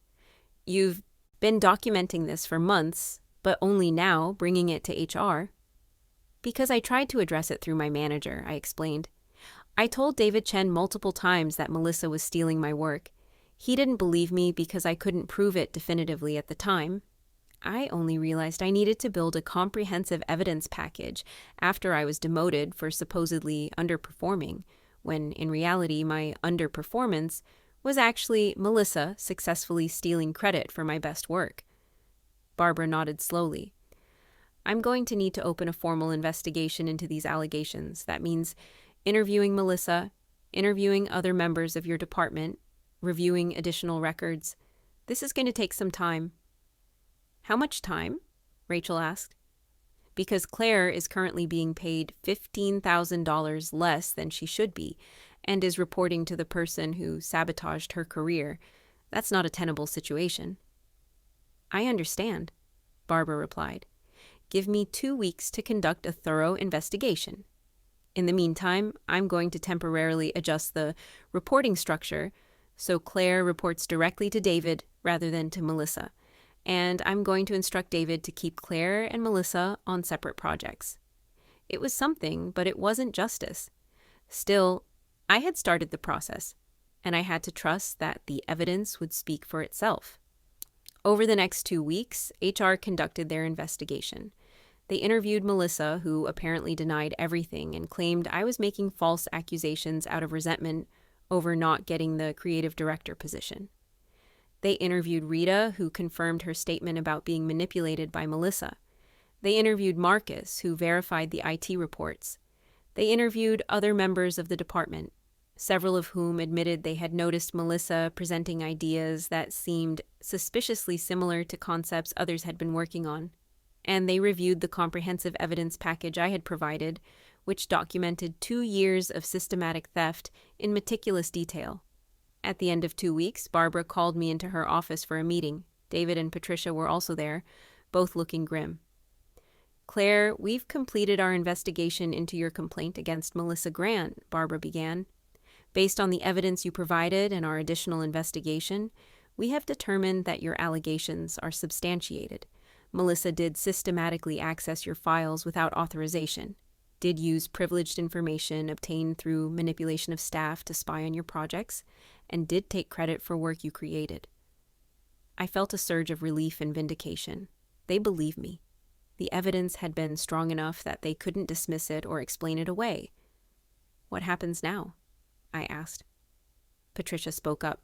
"You've been documenting this for months, but only now bringing it to HR." "Because I tried to address it through my manager," I explained. "I told David Chen multiple times that Melissa was stealing my work. He didn't believe me because I couldn't prove it definitively at the time. I only realized I needed to build a comprehensive evidence package after I was demoted for supposedly underperforming, when in reality my underperformance was actually Melissa successfully stealing credit for my best work." Barbara nodded slowly. "I'm going to need to open a formal investigation into these allegations. That means interviewing Melissa, interviewing other members of your department, reviewing additional records. This is going to take some time." "How much time?" Rachel asked. "Because Claire is currently being paid $15,000 less than she should be and is reporting to the person who sabotaged her career. That's not a tenable situation." "I understand," Barbara replied. "Give me 2 weeks to conduct a thorough investigation. In the meantime, I'm going to temporarily adjust the reporting structure so Claire reports directly to David rather than to Melissa, and I'm going to instruct David to keep Claire and Melissa on separate projects." It was something, but it wasn't justice. Still, I had started the process, and I had to trust that the evidence would speak for itself. Over the next 2 weeks, HR conducted their investigation. They interviewed Melissa, who apparently denied everything and claimed I was making false accusations out of resentment over not getting the creative director position. They interviewed Rita, who confirmed her statement about being manipulated by Melissa. They interviewed Marcus, who verified the IT reports. They interviewed other members of the department, several of whom admitted they had noticed Melissa presenting ideas that seemed suspiciously similar to concepts others had been working on. And they reviewed the comprehensive evidence package I had provided, which documented 2 years of systematic theft in meticulous detail. At the end of 2 weeks, Barbara called me into her office for a meeting. David and Patricia were also there, both looking grim. "Claire, we've completed our investigation into your complaint against Melissa Grant," Barbara began. "Based on the evidence you provided and our additional investigation, we have determined that your allegations are substantiated. Melissa did systematically access your files without authorization, did use privileged information obtained through manipulation of staff to spy on your projects, and did take credit for work you created." I felt a surge of relief and vindication. They believed me. The evidence had been strong enough that they couldn't dismiss it or explain it away. "What happens now?" I asked. Patricia spoke up.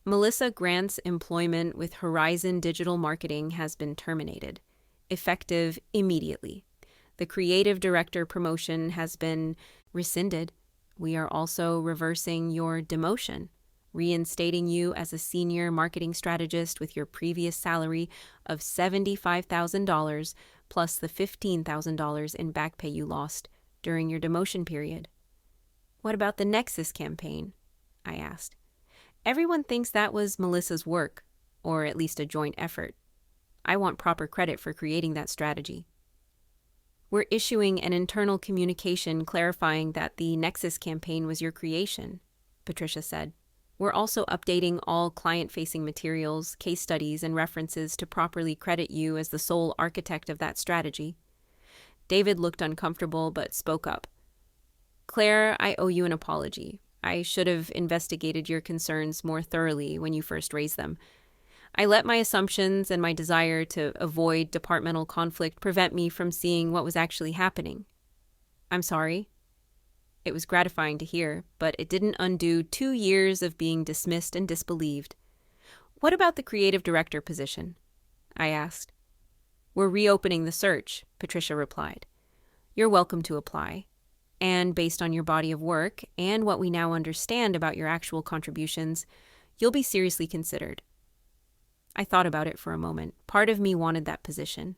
"Melissa Grant's employment with Horizon Digital Marketing has been terminated, effective immediately. The creative director promotion has been Rescinded. We are also reversing your demotion, reinstating you as a senior marketing strategist with your previous salary of $75,000 plus the $15,000 in back pay you lost during your demotion period. What about the Nexus campaign? I asked. Everyone thinks that was Melissa's work, or at least a joint effort. I want proper credit for creating that strategy. We're issuing an internal communication clarifying that the Nexus campaign was your creation, Patricia said. We're also updating all client-facing materials, case studies, and references to properly credit you as the sole architect of that strategy. David looked uncomfortable but spoke up. Claire, I owe you an apology. I should have investigated your concerns more thoroughly when you first raised them. I let my assumptions and my desire to avoid departmental conflict prevent me from seeing what was actually happening. I'm sorry. It was gratifying to hear, but it didn't undo 2 years of being dismissed and disbelieved. What about the creative director position? I asked. We're reopening the search, Patricia replied. You're welcome to apply. And based on your body of work and what we now understand about your actual contributions, you'll be seriously considered. I thought about it for a moment. Part of me wanted that position,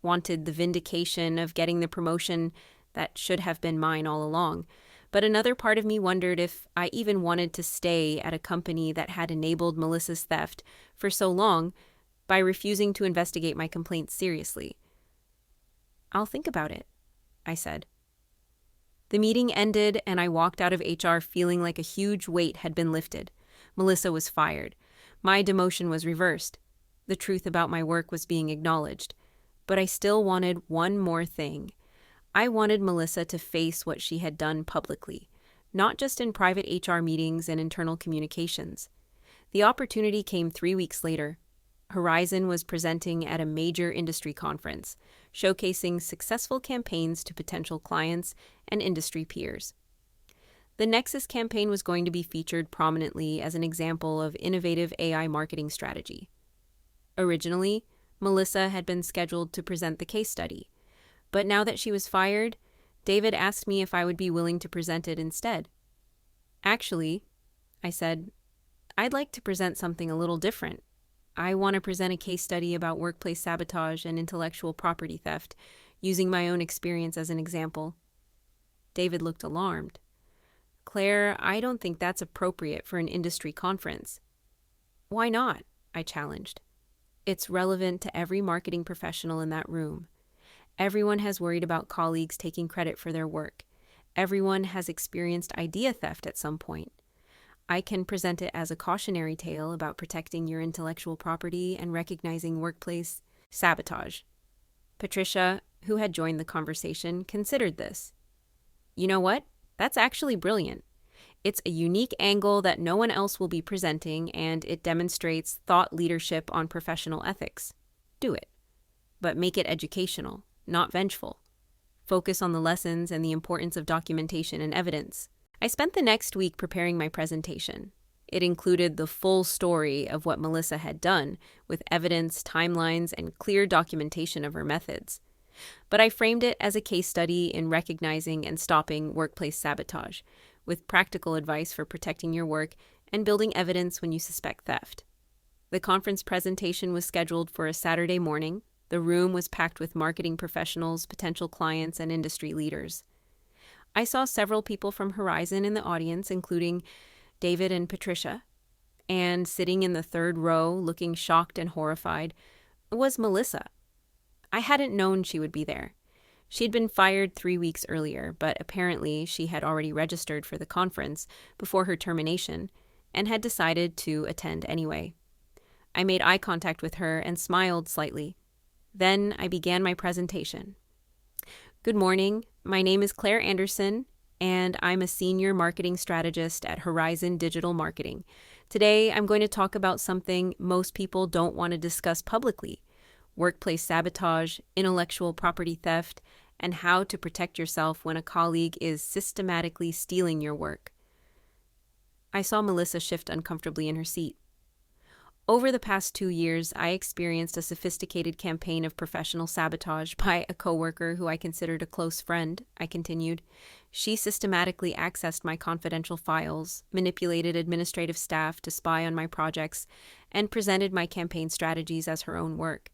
wanted the vindication of getting the promotion that should have been mine all along. But another part of me wondered if I even wanted to stay at a company that had enabled Melissa's theft for so long by refusing to investigate my complaints seriously. I'll think about it, I said. The meeting ended and I walked out of HR feeling like a huge weight had been lifted. Melissa was fired. My demotion was reversed. The truth about my work was being acknowledged. But I still wanted one more thing. I wanted Melissa to face what she had done publicly, not just in private HR meetings and internal communications. The opportunity came 3 weeks later. Horizon was presenting at a major industry conference, showcasing successful campaigns to potential clients and industry peers. The Nexus campaign was going to be featured prominently as an example of innovative AI marketing strategy. Originally, Melissa had been scheduled to present the case study, but now that she was fired, David asked me if I would be willing to present it instead. Actually, I said, I'd like to present something a little different. I want to present a case study about workplace sabotage and intellectual property theft, using my own experience as an example. David looked alarmed. Claire, I don't think that's appropriate for an industry conference. Why not? I challenged. It's relevant to every marketing professional in that room. Everyone has worried about colleagues taking credit for their work. Everyone has experienced idea theft at some point. I can present it as a cautionary tale about protecting your intellectual property and recognizing workplace sabotage. Patricia, who had joined the conversation, considered this. You know what? That's actually brilliant. It's a unique angle that no one else will be presenting, and it demonstrates thought leadership on professional ethics. Do it. But make it educational, not vengeful. Focus on the lessons and the importance of documentation and evidence. I spent the next week preparing my presentation. It included the full story of what Melissa had done, with evidence, timelines, and clear documentation of her methods. But I framed it as a case study in recognizing and stopping workplace sabotage, with practical advice for protecting your work and building evidence when you suspect theft. The conference presentation was scheduled for a Saturday morning. The room was packed with marketing professionals, potential clients, and industry leaders. I saw several people from Horizon in the audience, including David and Patricia. And sitting in the third row, looking shocked and horrified, was Melissa. I hadn't known she would be there. She'd been fired 3 weeks earlier, but apparently she had already registered for the conference before her termination and had decided to attend anyway. I made eye contact with her and smiled slightly. Then I began my presentation. Good morning. My name is Claire Anderson, and I'm a senior marketing strategist at Horizon Digital Marketing. Today, I'm going to talk about something most people don't want to discuss publicly: workplace sabotage, intellectual property theft, and how to protect yourself when a colleague is systematically stealing your work. I saw Melissa shift uncomfortably in her seat. Over the past 2 years, I experienced a sophisticated campaign of professional sabotage by a coworker who I considered a close friend, I continued. She systematically accessed my confidential files, manipulated administrative staff to spy on my projects, and presented my campaign strategies as her own work.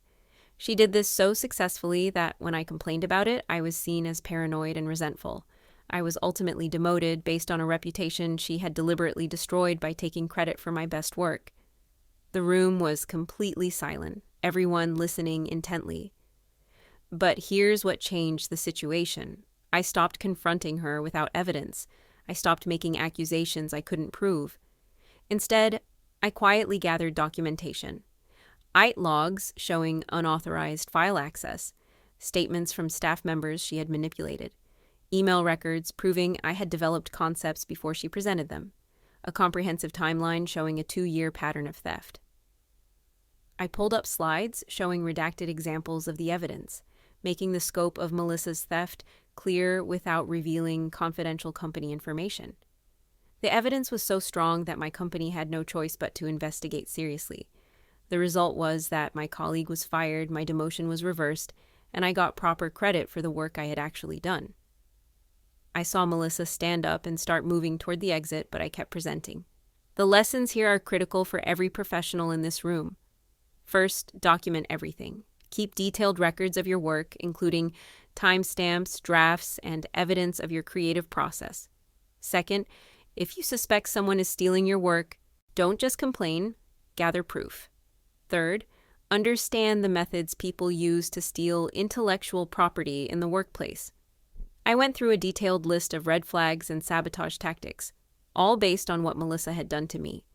She did this so successfully that when I complained about it, I was seen as paranoid and resentful. I was ultimately demoted based on a reputation she had deliberately destroyed by taking credit for my best work. The room was completely silent, everyone listening intently. But here's what changed the situation. I stopped confronting her without evidence. I stopped making accusations I couldn't prove. Instead, I quietly gathered documentation. IT logs showing unauthorized file access, statements from staff members she had manipulated, email records proving I had developed concepts before she presented them, a comprehensive timeline showing a 2-year pattern of theft. I pulled up slides showing redacted examples of the evidence, making the scope of Melissa's theft clear without revealing confidential company information. The evidence was so strong that my company had no choice but to investigate seriously. The result was that my colleague was fired, my demotion was reversed, and I got proper credit for the work I had actually done. I saw Melissa stand up and start moving toward the exit, but I kept presenting. The lessons here are critical for every professional in this room. First, document everything. Keep detailed records of your work, including timestamps, drafts, and evidence of your creative process. Second, if you suspect someone is stealing your work, don't just complain, gather proof. Third, understand the methods people use to steal intellectual property in the workplace. I went through a detailed list of red flags and sabotage tactics, all based on what Melissa had done to me.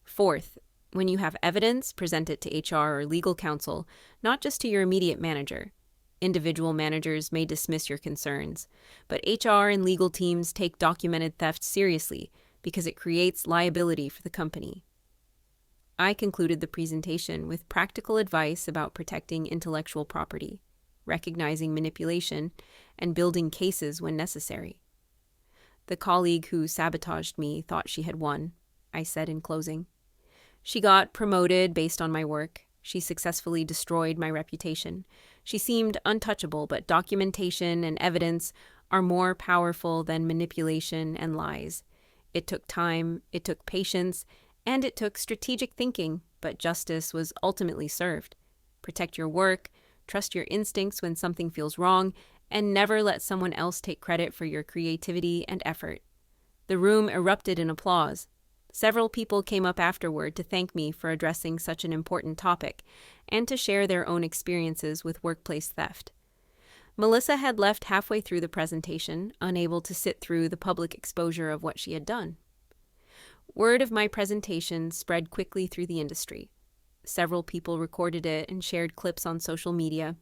Fourth, when you have evidence, present it to HR or legal counsel, not just to your immediate manager. Individual managers may dismiss your concerns, but HR and legal teams take documented theft seriously because it creates liability for the company. I concluded the presentation with practical advice about protecting intellectual property, recognizing manipulation, and building cases when necessary. The colleague who sabotaged me thought she had won, I said in closing. She got promoted based on my work. She successfully destroyed my reputation. She seemed untouchable, but documentation and evidence are more powerful than manipulation and lies. It took time, it took patience, and it took strategic thinking, but justice was ultimately served. Protect your work, trust your instincts when something feels wrong, and never let someone else take credit for your creativity and effort. The room erupted in applause. Several people came up afterward to thank me for addressing such an important topic and to share their own experiences with workplace theft. Melissa had left halfway through the presentation, unable to sit through the public exposure of what she had done. Word of my presentation spread quickly through the industry. Several people recorded it and shared clips on social media.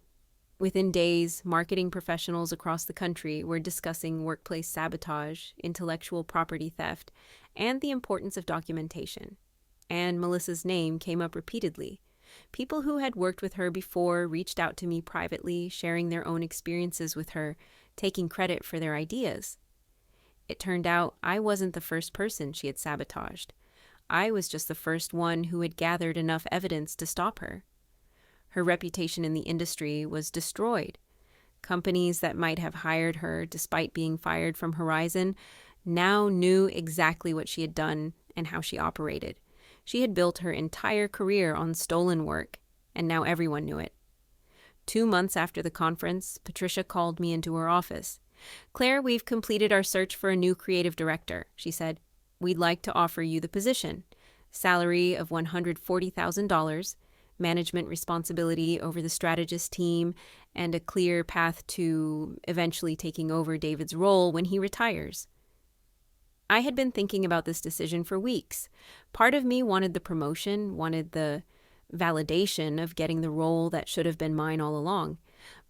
Within days, marketing professionals across the country were discussing workplace sabotage, intellectual property theft, and the importance of documentation. And Melissa's name came up repeatedly. People who had worked with her before reached out to me privately, sharing their own experiences with her, taking credit for their ideas. It turned out I wasn't the first person she had sabotaged. I was just the first one who had gathered enough evidence to stop her. Her reputation in the industry was destroyed. Companies that might have hired her despite being fired from Horizon now knew exactly what she had done and how she operated. She had built her entire career on stolen work, and now everyone knew it. 2 months after the conference, Patricia called me into her office. "Claire, we've completed our search for a new creative director," she said. "We'd like to offer you the position. Salary of $140,000, management responsibility over the strategist team, and a clear path to eventually taking over David's role when he retires." I had been thinking about this decision for weeks. Part of me wanted the promotion, wanted the validation of getting the role that should have been mine all along.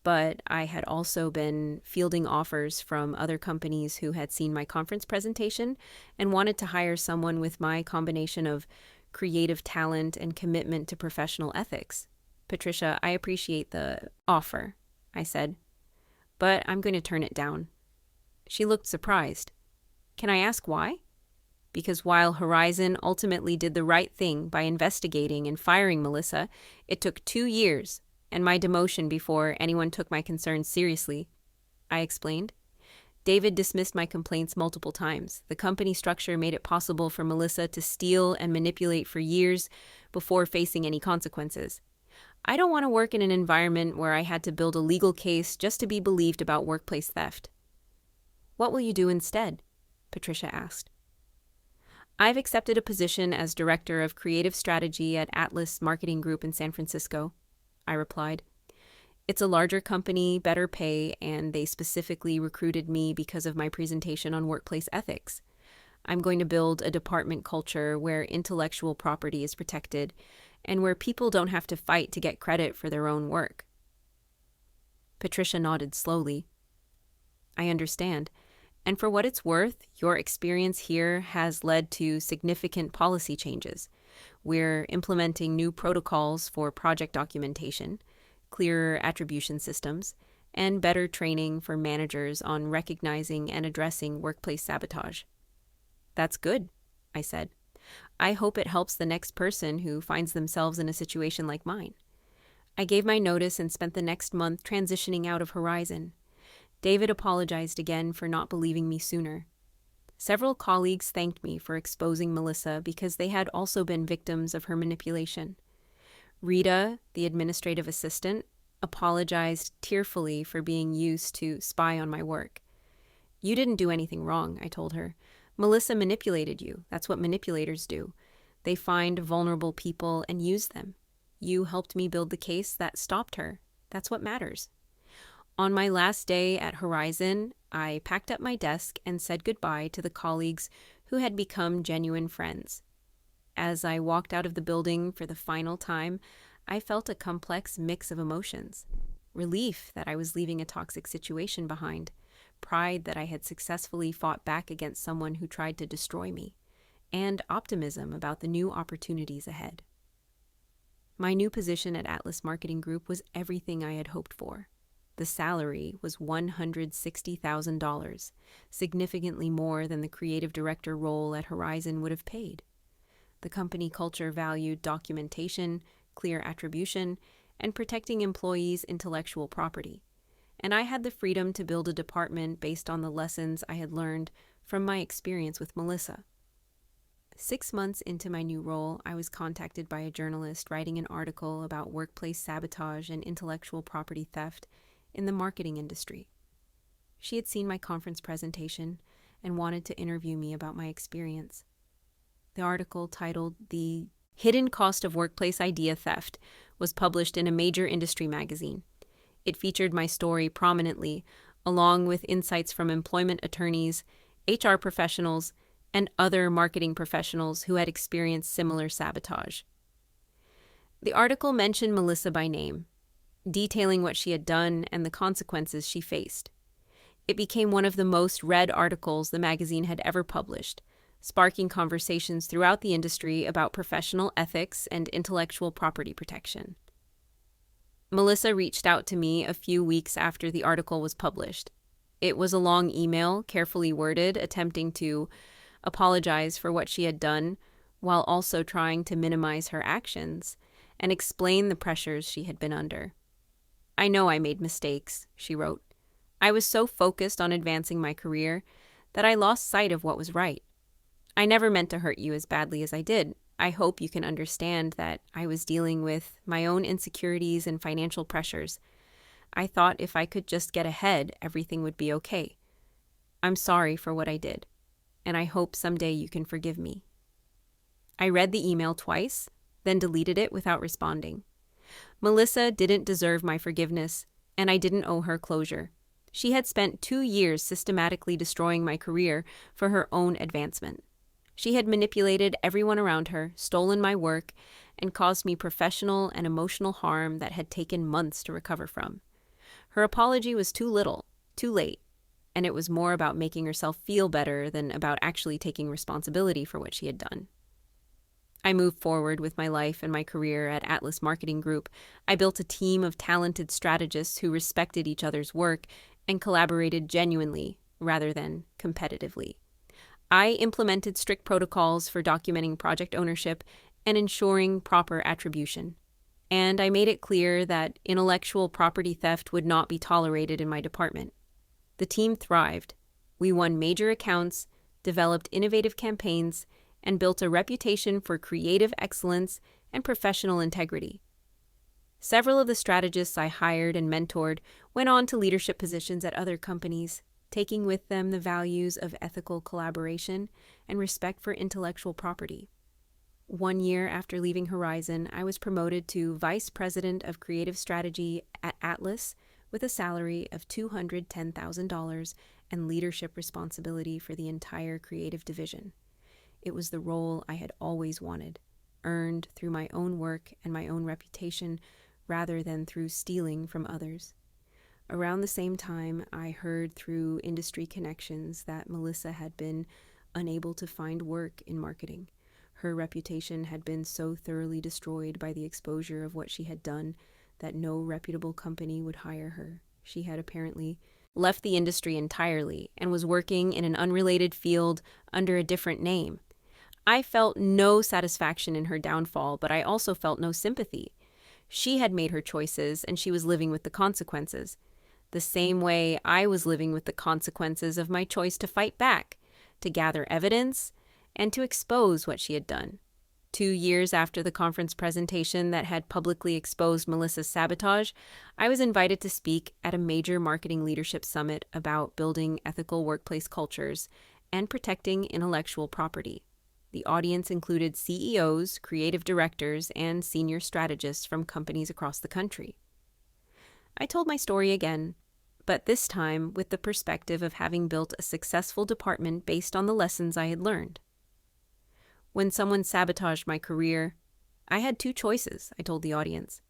But I had also been fielding offers from other companies who had seen my conference presentation and wanted to hire someone with my combination of creative talent and commitment to professional ethics. "Patricia, I appreciate the offer," I said, "but I'm going to turn it down." She looked surprised. "Can I ask why?" because while Horizon ultimately did the right thing by investigating and firing Melissa, it took 2 years and my demotion before anyone took my concerns seriously, I explained. David dismissed my complaints multiple times. The company structure made it possible for Melissa to steal and manipulate for years before facing any consequences. I don't want to work in an environment where I had to build a legal case just to be believed about workplace theft. What will you do instead? Patricia asked. I've accepted a position as Director of Creative Strategy at Atlas Marketing Group in San Francisco, I replied. It's a larger company, better pay, and they specifically recruited me because of my presentation on workplace ethics. I'm going to build a department culture where intellectual property is protected and where people don't have to fight to get credit for their own work. Patricia nodded slowly. I understand. And for what it's worth, your experience here has led to significant policy changes. We're implementing new protocols for project documentation, clearer attribution systems, and better training for managers on recognizing and addressing workplace sabotage. That's good, I said. I hope it helps the next person who finds themselves in a situation like mine. I gave my notice and spent the next month transitioning out of Horizon. David apologized again for not believing me sooner. Several colleagues thanked me for exposing Melissa because they had also been victims of her manipulation. Rita, the administrative assistant, apologized tearfully for being used to spy on my work. You didn't do anything wrong, I told her. Melissa manipulated you. That's what manipulators do. They find vulnerable people and use them. You helped me build the case that stopped her. That's what matters. On my last day at Horizon, I packed up my desk and said goodbye to the colleagues who had become genuine friends. As I walked out of the building for the final time, I felt a complex mix of emotions. Relief that I was leaving a toxic situation behind, pride that I had successfully fought back against someone who tried to destroy me, and optimism about the new opportunities ahead. My new position at Atlas Marketing Group was everything I had hoped for. The salary was $160,000, significantly more than the creative director role at Horizon would have paid. The company culture valued documentation, clear attribution, and protecting employees' intellectual property. And I had the freedom to build a department based on the lessons I had learned from my experience with Melissa. 6 months into my new role, I was contacted by a journalist writing an article about workplace sabotage and intellectual property theft in the marketing industry. She had seen my conference presentation and wanted to interview me about my experience. The article, titled "The Hidden Cost of Workplace Idea Theft," was published in a major industry magazine. It featured my story prominently, along with insights from employment attorneys, HR professionals, and other marketing professionals who had experienced similar sabotage. The article mentioned Melissa by name, detailing what she had done and the consequences she faced. It became one of the most read articles the magazine had ever published, sparking conversations throughout the industry about professional ethics and intellectual property protection. Melissa reached out to me a few weeks after the article was published. It was a long email, carefully worded, attempting to apologize for what she had done, while also trying to minimize her actions and explain the pressures she had been under. I know I made mistakes, she wrote. I was so focused on advancing my career that I lost sight of what was right. I never meant to hurt you as badly as I did. I hope you can understand that I was dealing with my own insecurities and financial pressures. I thought if I could just get ahead, everything would be okay. I'm sorry for what I did, and I hope someday you can forgive me. I read the email twice, then deleted it without responding. Melissa didn't deserve my forgiveness, and I didn't owe her closure. She had spent 2 years systematically destroying my career for her own advancement. She had manipulated everyone around her, stolen my work, and caused me professional and emotional harm that had taken months to recover from. Her apology was too little, too late, and it was more about making herself feel better than about actually taking responsibility for what she had done. I moved forward with my life and my career at Atlas Marketing Group. I built a team of talented strategists who respected each other's work and collaborated genuinely rather than competitively. I implemented strict protocols for documenting project ownership and ensuring proper attribution. And I made it clear that intellectual property theft would not be tolerated in my department. The team thrived. We won major accounts, developed innovative campaigns, and built a reputation for creative excellence and professional integrity. Several of the strategists I hired and mentored went on to leadership positions at other companies, taking with them the values of ethical collaboration and respect for intellectual property. 1 year after leaving Horizon, I was promoted to Vice President of Creative Strategy at Atlas with a salary of $210,000 and leadership responsibility for the entire creative division. It was the role I had always wanted, earned through my own work and my own reputation rather than through stealing from others. Around the same time, I heard through industry connections that Melissa had been unable to find work in marketing. Her reputation had been so thoroughly destroyed by the exposure of what she had done that no reputable company would hire her. She had apparently left the industry entirely and was working in an unrelated field under a different name. I felt no satisfaction in her downfall, but I also felt no sympathy. She had made her choices, and she was living with the consequences. The same way I was living with the consequences of my choice to fight back, to gather evidence, and to expose what she had done. 2 years after the conference presentation that had publicly exposed Melissa's sabotage, I was invited to speak at a major marketing leadership summit about building ethical workplace cultures and protecting intellectual property. The audience included CEOs, creative directors, and senior strategists from companies across the country. I told my story again, but this time with the perspective of having built a successful department based on the lessons I had learned. When someone sabotaged my career, I had 2 choices, I told the audience.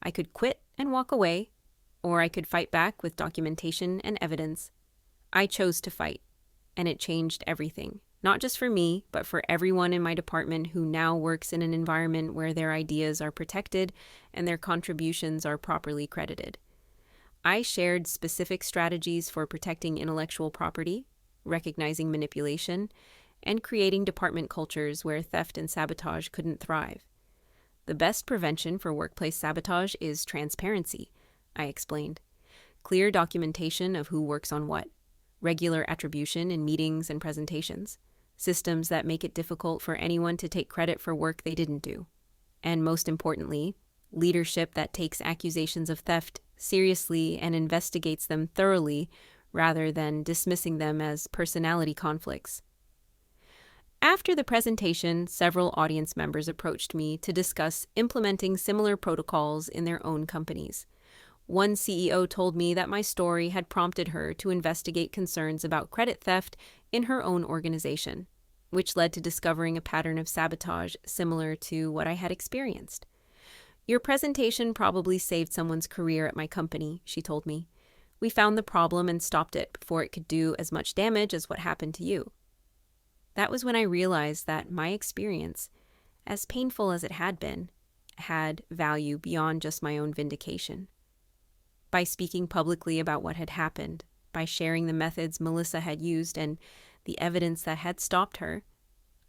I could quit and walk away, or I could fight back with documentation and evidence. I chose to fight, and it changed everything, not just for me, but for everyone in my department who now works in an environment where their ideas are protected and their contributions are properly credited. I shared specific strategies for protecting intellectual property, recognizing manipulation, and creating department cultures where theft and sabotage couldn't thrive. The best prevention for workplace sabotage is transparency, I explained. Clear documentation of who works on what, regular attribution in meetings and presentations, systems that make it difficult for anyone to take credit for work they didn't do, and most importantly, leadership that takes accusations of theft seriously and investigates them thoroughly rather than dismissing them as personality conflicts. After the presentation, several audience members approached me to discuss implementing similar protocols in their own companies. One CEO told me that my story had prompted her to investigate concerns about credit theft in her own organization, which led to discovering a pattern of sabotage similar to what I had experienced. "Your presentation probably saved someone's career at my company," she told me. "We found the problem and stopped it before it could do as much damage as what happened to you." That was when I realized that my experience, as painful as it had been, had value beyond just my own vindication. By speaking publicly about what had happened, by sharing the methods Melissa had used and the evidence that had stopped her,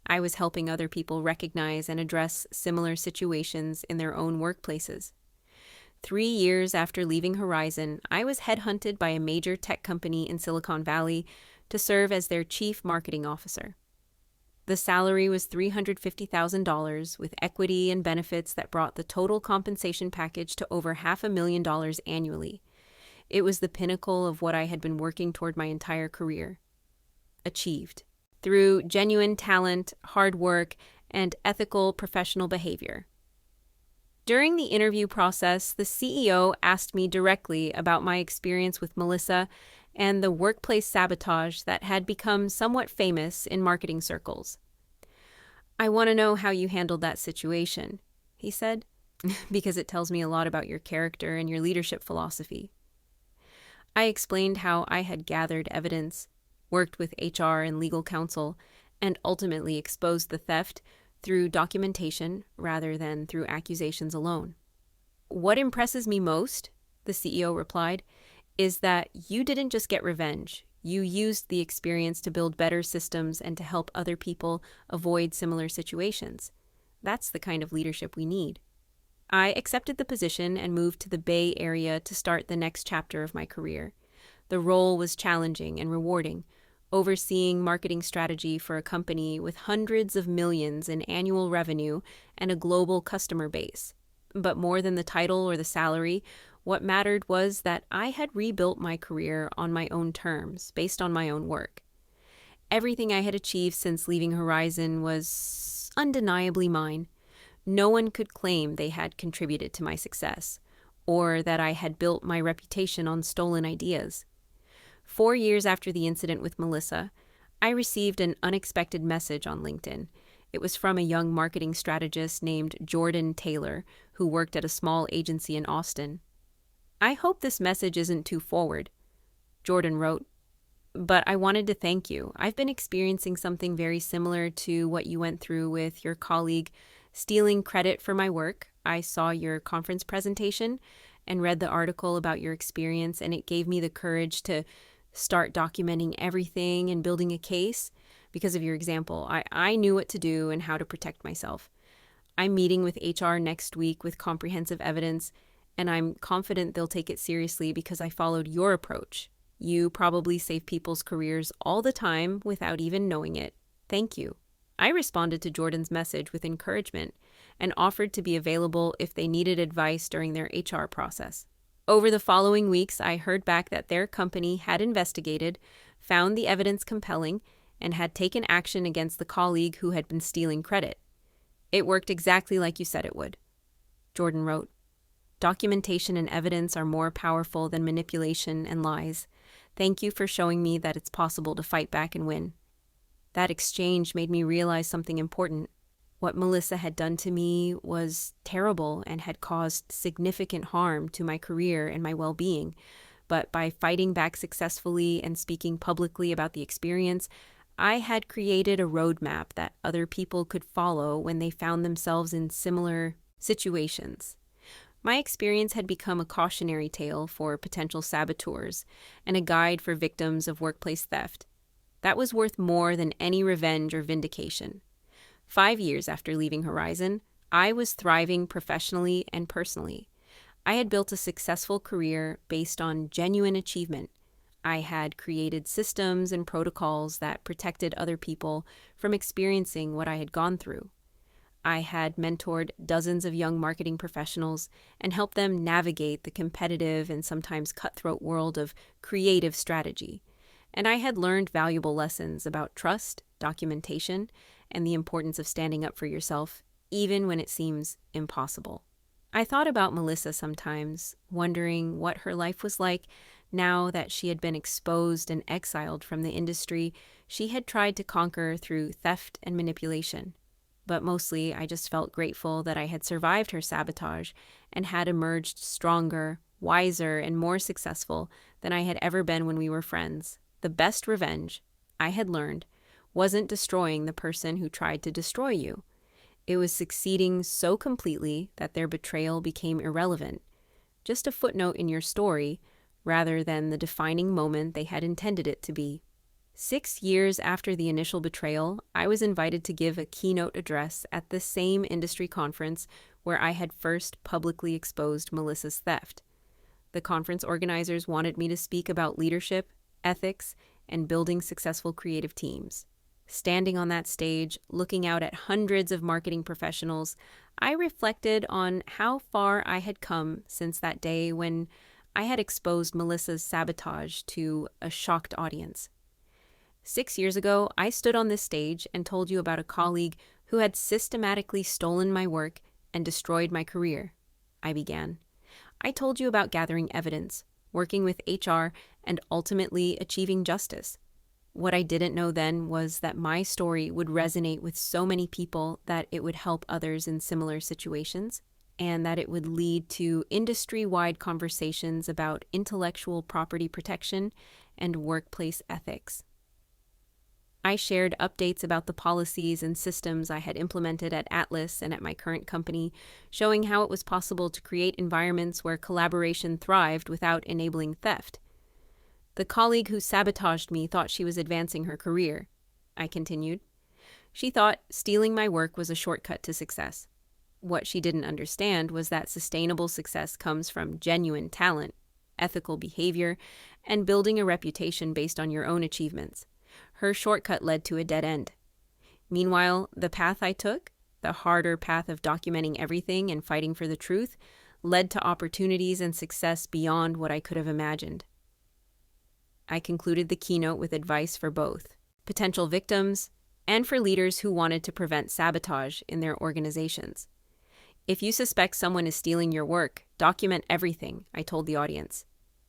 I was helping other people recognize and address similar situations in their own workplaces. 3 years after leaving Horizon, I was headhunted by a major tech company in Silicon Valley to serve as their chief marketing officer. The salary was $350,000 with equity and benefits that brought the total compensation package to over $500,000 annually. It was the pinnacle of what I had been working toward my entire career. Achieved through genuine talent, hard work, and ethical professional behavior. During the interview process, the CEO asked me directly about my experience with Melissa and the workplace sabotage that had become somewhat famous in marketing circles. "I want to know how you handled that situation," he said, "because it tells me a lot about your character and your leadership philosophy." I explained how I had gathered evidence, worked with HR and legal counsel, and ultimately exposed the theft through documentation rather than through accusations alone. "What impresses me most," the CEO replied, "is that you didn't just get revenge. You used the experience to build better systems and to help other people avoid similar situations. That's the kind of leadership we need. I accepted the position and moved to the Bay Area to start the next chapter of my career. The role was challenging and rewarding, overseeing marketing strategy for a company with hundreds of millions in annual revenue and a global customer base. But more than the title or the salary, what mattered was that I had rebuilt my career on my own terms, based on my own work. Everything I had achieved since leaving Horizon was undeniably mine. No one could claim they had contributed to my success, or that I had built my reputation on stolen ideas. 4 years after the incident with Melissa, I received an unexpected message on LinkedIn. It was from a young marketing strategist named Jordan Taylor, who worked at a small agency in Austin. "I hope this message isn't too forward," Jordan wrote, "but I wanted to thank you. I've been experiencing something very similar to what you went through with your colleague stealing credit for my work. I saw your conference presentation and read the article about your experience, and it gave me the courage to start documenting everything and building a case. Because of your example, I knew what to do and how to protect myself. I'm meeting with HR next week with comprehensive evidence, and I'm confident they'll take it seriously because I followed your approach. You probably save people's careers all the time without even knowing it. Thank you." I responded to Jordan's message with encouragement and offered to be available if they needed advice during their HR process. Over the following weeks, I heard back that their company had investigated, found the evidence compelling, and had taken action against the colleague who had been stealing credit. "It worked exactly like you said it would," Jordan wrote. "Documentation and evidence are more powerful than manipulation and lies. Thank you for showing me that it's possible to fight back and win." That exchange made me realize something important. What Melissa had done to me was terrible and had caused significant harm to my career and my well-being. But by fighting back successfully and speaking publicly about the experience, I had created a roadmap that other people could follow when they found themselves in similar situations. My experience had become a cautionary tale for potential saboteurs and a guide for victims of workplace theft. That was worth more than any revenge or vindication. 5 years after leaving Horizon, I was thriving professionally and personally. I had built a successful career based on genuine achievement. I had created systems and protocols that protected other people from experiencing what I had gone through. I had mentored dozens of young marketing professionals and helped them navigate the competitive and sometimes cutthroat world of creative strategy. And I had learned valuable lessons about trust, documentation, and the importance of standing up for yourself, even when it seems impossible. I thought about Melissa sometimes, wondering what her life was like now that she had been exposed and exiled from the industry she had tried to conquer through theft and manipulation. But mostly, I just felt grateful that I had survived her sabotage and had emerged stronger, wiser, and more successful than I had ever been when we were friends. The best revenge, I had learned, wasn't destroying the person who tried to destroy you. It was succeeding so completely that their betrayal became irrelevant, just a footnote in your story, rather than the defining moment they had intended it to be. 6 years after the initial betrayal, I was invited to give a keynote address at the same industry conference where I had first publicly exposed Melissa's theft. The conference organizers wanted me to speak about leadership, ethics, and building successful creative teams. Standing on that stage, looking out at hundreds of marketing professionals, I reflected on how far I had come since that day when I had exposed Melissa's sabotage to a shocked audience. 6 years ago, I stood on this stage and told you about a colleague who had systematically stolen my work and destroyed my career. I began. I told you about gathering evidence, working with HR, and ultimately achieving justice. What I didn't know then was that my story would resonate with so many people that it would help others in similar situations, and that it would lead to industry-wide conversations about intellectual property protection and workplace ethics. I shared updates about the policies and systems I had implemented at Atlas and at my current company, showing how it was possible to create environments where collaboration thrived without enabling theft. The colleague who sabotaged me thought she was advancing her career, I continued. She thought stealing my work was a shortcut to success. What she didn't understand was that sustainable success comes from genuine talent, ethical behavior, and building a reputation based on your own achievements. Her shortcut led to a dead end. Meanwhile, the path I took, the harder path of documenting everything and fighting for the truth, led to opportunities and success beyond what I could have imagined. I concluded the keynote with advice for both potential victims and for leaders who wanted to prevent sabotage in their organizations. If you suspect someone is stealing your work, document everything, I told the audience.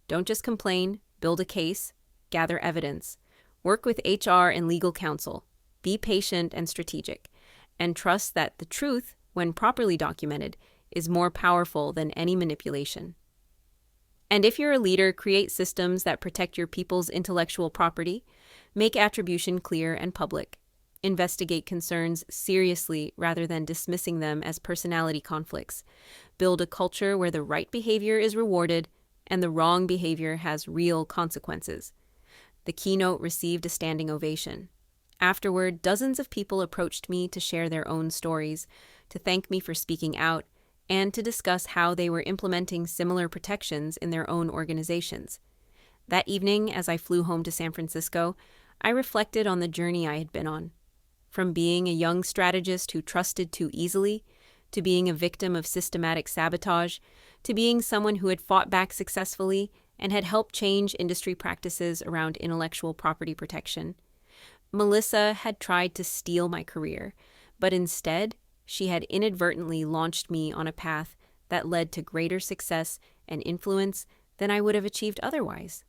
Don't just complain, build a case, gather evidence, work with HR and legal counsel, be patient and strategic, and trust that the truth, when properly documented, is more powerful than any manipulation. And if you're a leader, create systems that protect your people's intellectual property, make attribution clear and public, investigate concerns seriously rather than dismissing them as personality conflicts, build a culture where the right behavior is rewarded and the wrong behavior has real consequences. The keynote received a standing ovation. Afterward, dozens of people approached me to share their own stories, to thank me for speaking out, and to discuss how they were implementing similar protections in their own organizations. That evening, as I flew home to San Francisco, I reflected on the journey I had been on. From being a young strategist who trusted too easily, to being a victim of systematic sabotage, to being someone who had fought back successfully and had helped change industry practices around intellectual property protection. Melissa had tried to steal my career, but instead, she had inadvertently launched me on a path that led to greater success and influence than I would have achieved otherwise.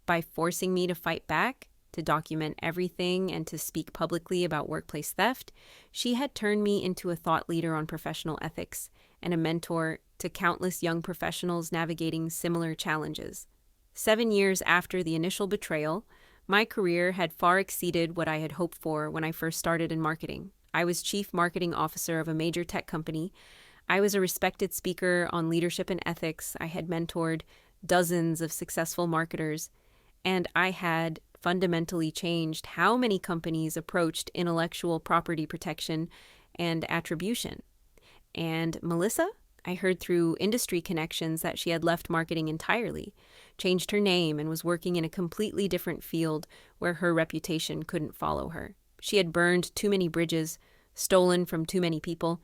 By forcing me to fight back, to document everything, and to speak publicly about workplace theft, she had turned me into a thought leader on professional ethics and a mentor to countless young professionals navigating similar challenges. 7 years after the initial betrayal, my career had far exceeded what I had hoped for when I first started in marketing. I was chief marketing officer of a major tech company. I was a respected speaker on leadership and ethics. I had mentored dozens of successful marketers, and I had fundamentally changed how many companies approached intellectual property protection and attribution. And Melissa, I heard through industry connections that she had left marketing entirely, changed her name, and was working in a completely different field where her reputation couldn't follow her. She had burned too many bridges, stolen from too many people,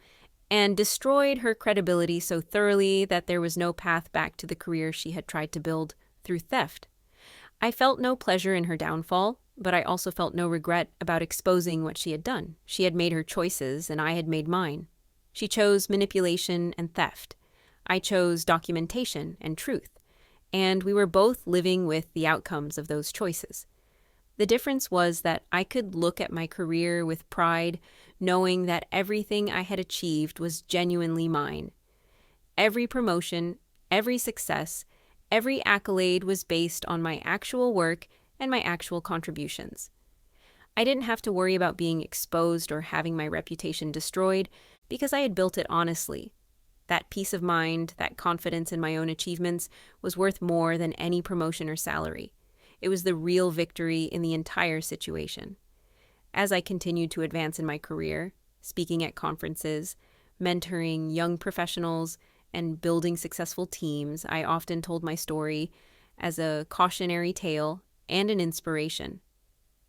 and destroyed her credibility so thoroughly that there was no path back to the career she had tried to build through theft. I felt no pleasure in her downfall, but I also felt no regret about exposing what she had done. She had made her choices, and I had made mine. She chose manipulation and theft. I chose documentation and truth, and we were both living with the outcomes of those choices. The difference was that I could look at my career with pride, knowing that everything I had achieved was genuinely mine. Every promotion, every success, every accolade was based on my actual work and my actual contributions. I didn't have to worry about being exposed or having my reputation destroyed because I had built it honestly. That peace of mind, that confidence in my own achievements was worth more than any promotion or salary. It was the real victory in the entire situation. As I continued to advance in my career, speaking at conferences, mentoring young professionals, and building successful teams, I often told my story as a cautionary tale and an inspiration.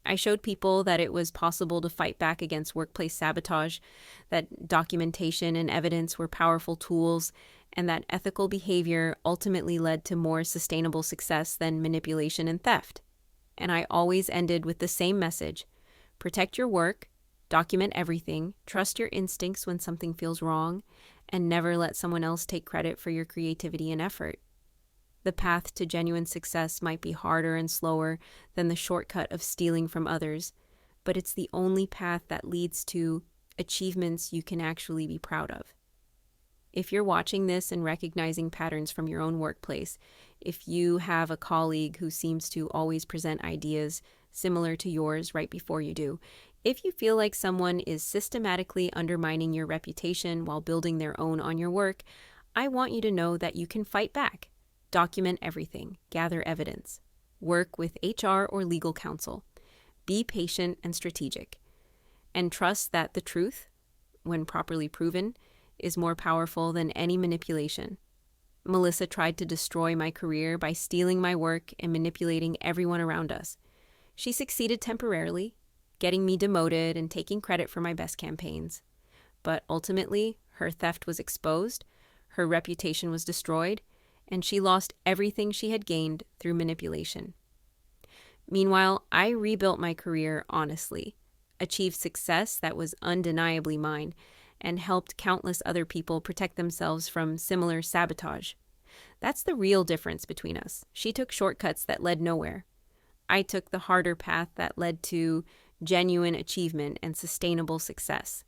I showed people that it was possible to fight back against workplace sabotage, that documentation and evidence were powerful tools, and that ethical behavior ultimately led to more sustainable success than manipulation and theft. And I always ended with the same message: protect your work, document everything, trust your instincts when something feels wrong, and never let someone else take credit for your creativity and effort. The path to genuine success might be harder and slower than the shortcut of stealing from others, but it's the only path that leads to achievements you can actually be proud of. If you're watching this and recognizing patterns from your own workplace, if you have a colleague who seems to always present ideas similar to yours right before you do, if you feel like someone is systematically undermining your reputation while building their own on your work, I want you to know that you can fight back. Document everything. Gather evidence. work with HR or legal counsel. Be patient and strategic. And trust that the truth, when properly proven, is more powerful than any manipulation. Melissa tried to destroy my career by stealing my work and manipulating everyone around us. She succeeded temporarily, getting me demoted and taking credit for my best campaigns. But ultimately, her theft was exposed, her reputation was destroyed, and she lost everything she had gained through manipulation. Meanwhile, I rebuilt my career honestly, achieved success that was undeniably mine, and helped countless other people protect themselves from similar sabotage. That's the real difference between us. She took shortcuts that led nowhere. I took the harder path that led to genuine achievement and sustainable success.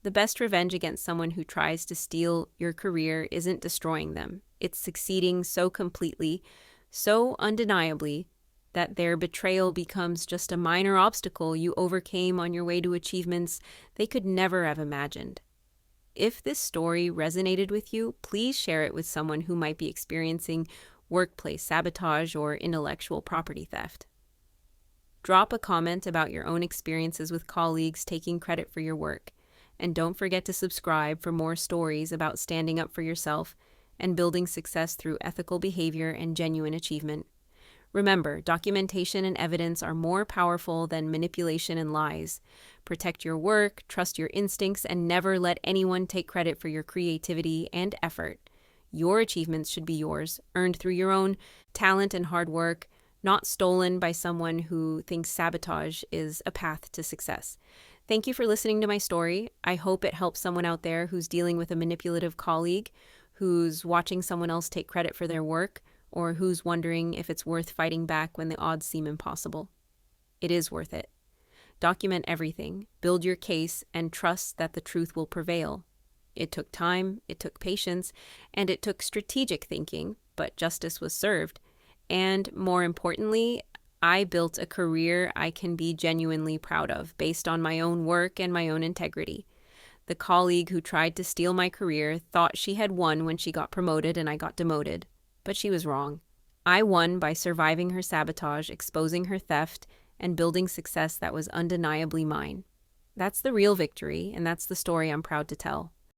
The best revenge against someone who tries to steal your career isn't destroying them. It's succeeding so completely, so undeniably, that their betrayal becomes just a minor obstacle you overcame on your way to achievements they could never have imagined. If this story resonated with you, please share it with someone who might be experiencing workplace sabotage or intellectual property theft. Drop a comment about your own experiences with colleagues taking credit for your work. And don't forget to subscribe for more stories about standing up for yourself and building success through ethical behavior and genuine achievement. Remember, documentation and evidence are more powerful than manipulation and lies. Protect your work, trust your instincts, and never let anyone take credit for your creativity and effort. Your achievements should be yours, earned through your own talent and hard work, not stolen by someone who thinks sabotage is a path to success. Thank you for listening to my story. I hope it helps someone out there who's dealing with a manipulative colleague, who's watching someone else take credit for their work, or who's wondering if it's worth fighting back when the odds seem impossible. It is worth it. Document everything, build your case, and trust that the truth will prevail. It took time, it took patience, and it took strategic thinking, but justice was served. And more importantly, I built a career I can be genuinely proud of based on my own work and my own integrity. The colleague who tried to steal my career thought she had won when she got promoted and I got demoted, but she was wrong. I won by surviving her sabotage, exposing her theft, and building success that was undeniably mine. That's the real victory, and that's the story I'm proud to tell.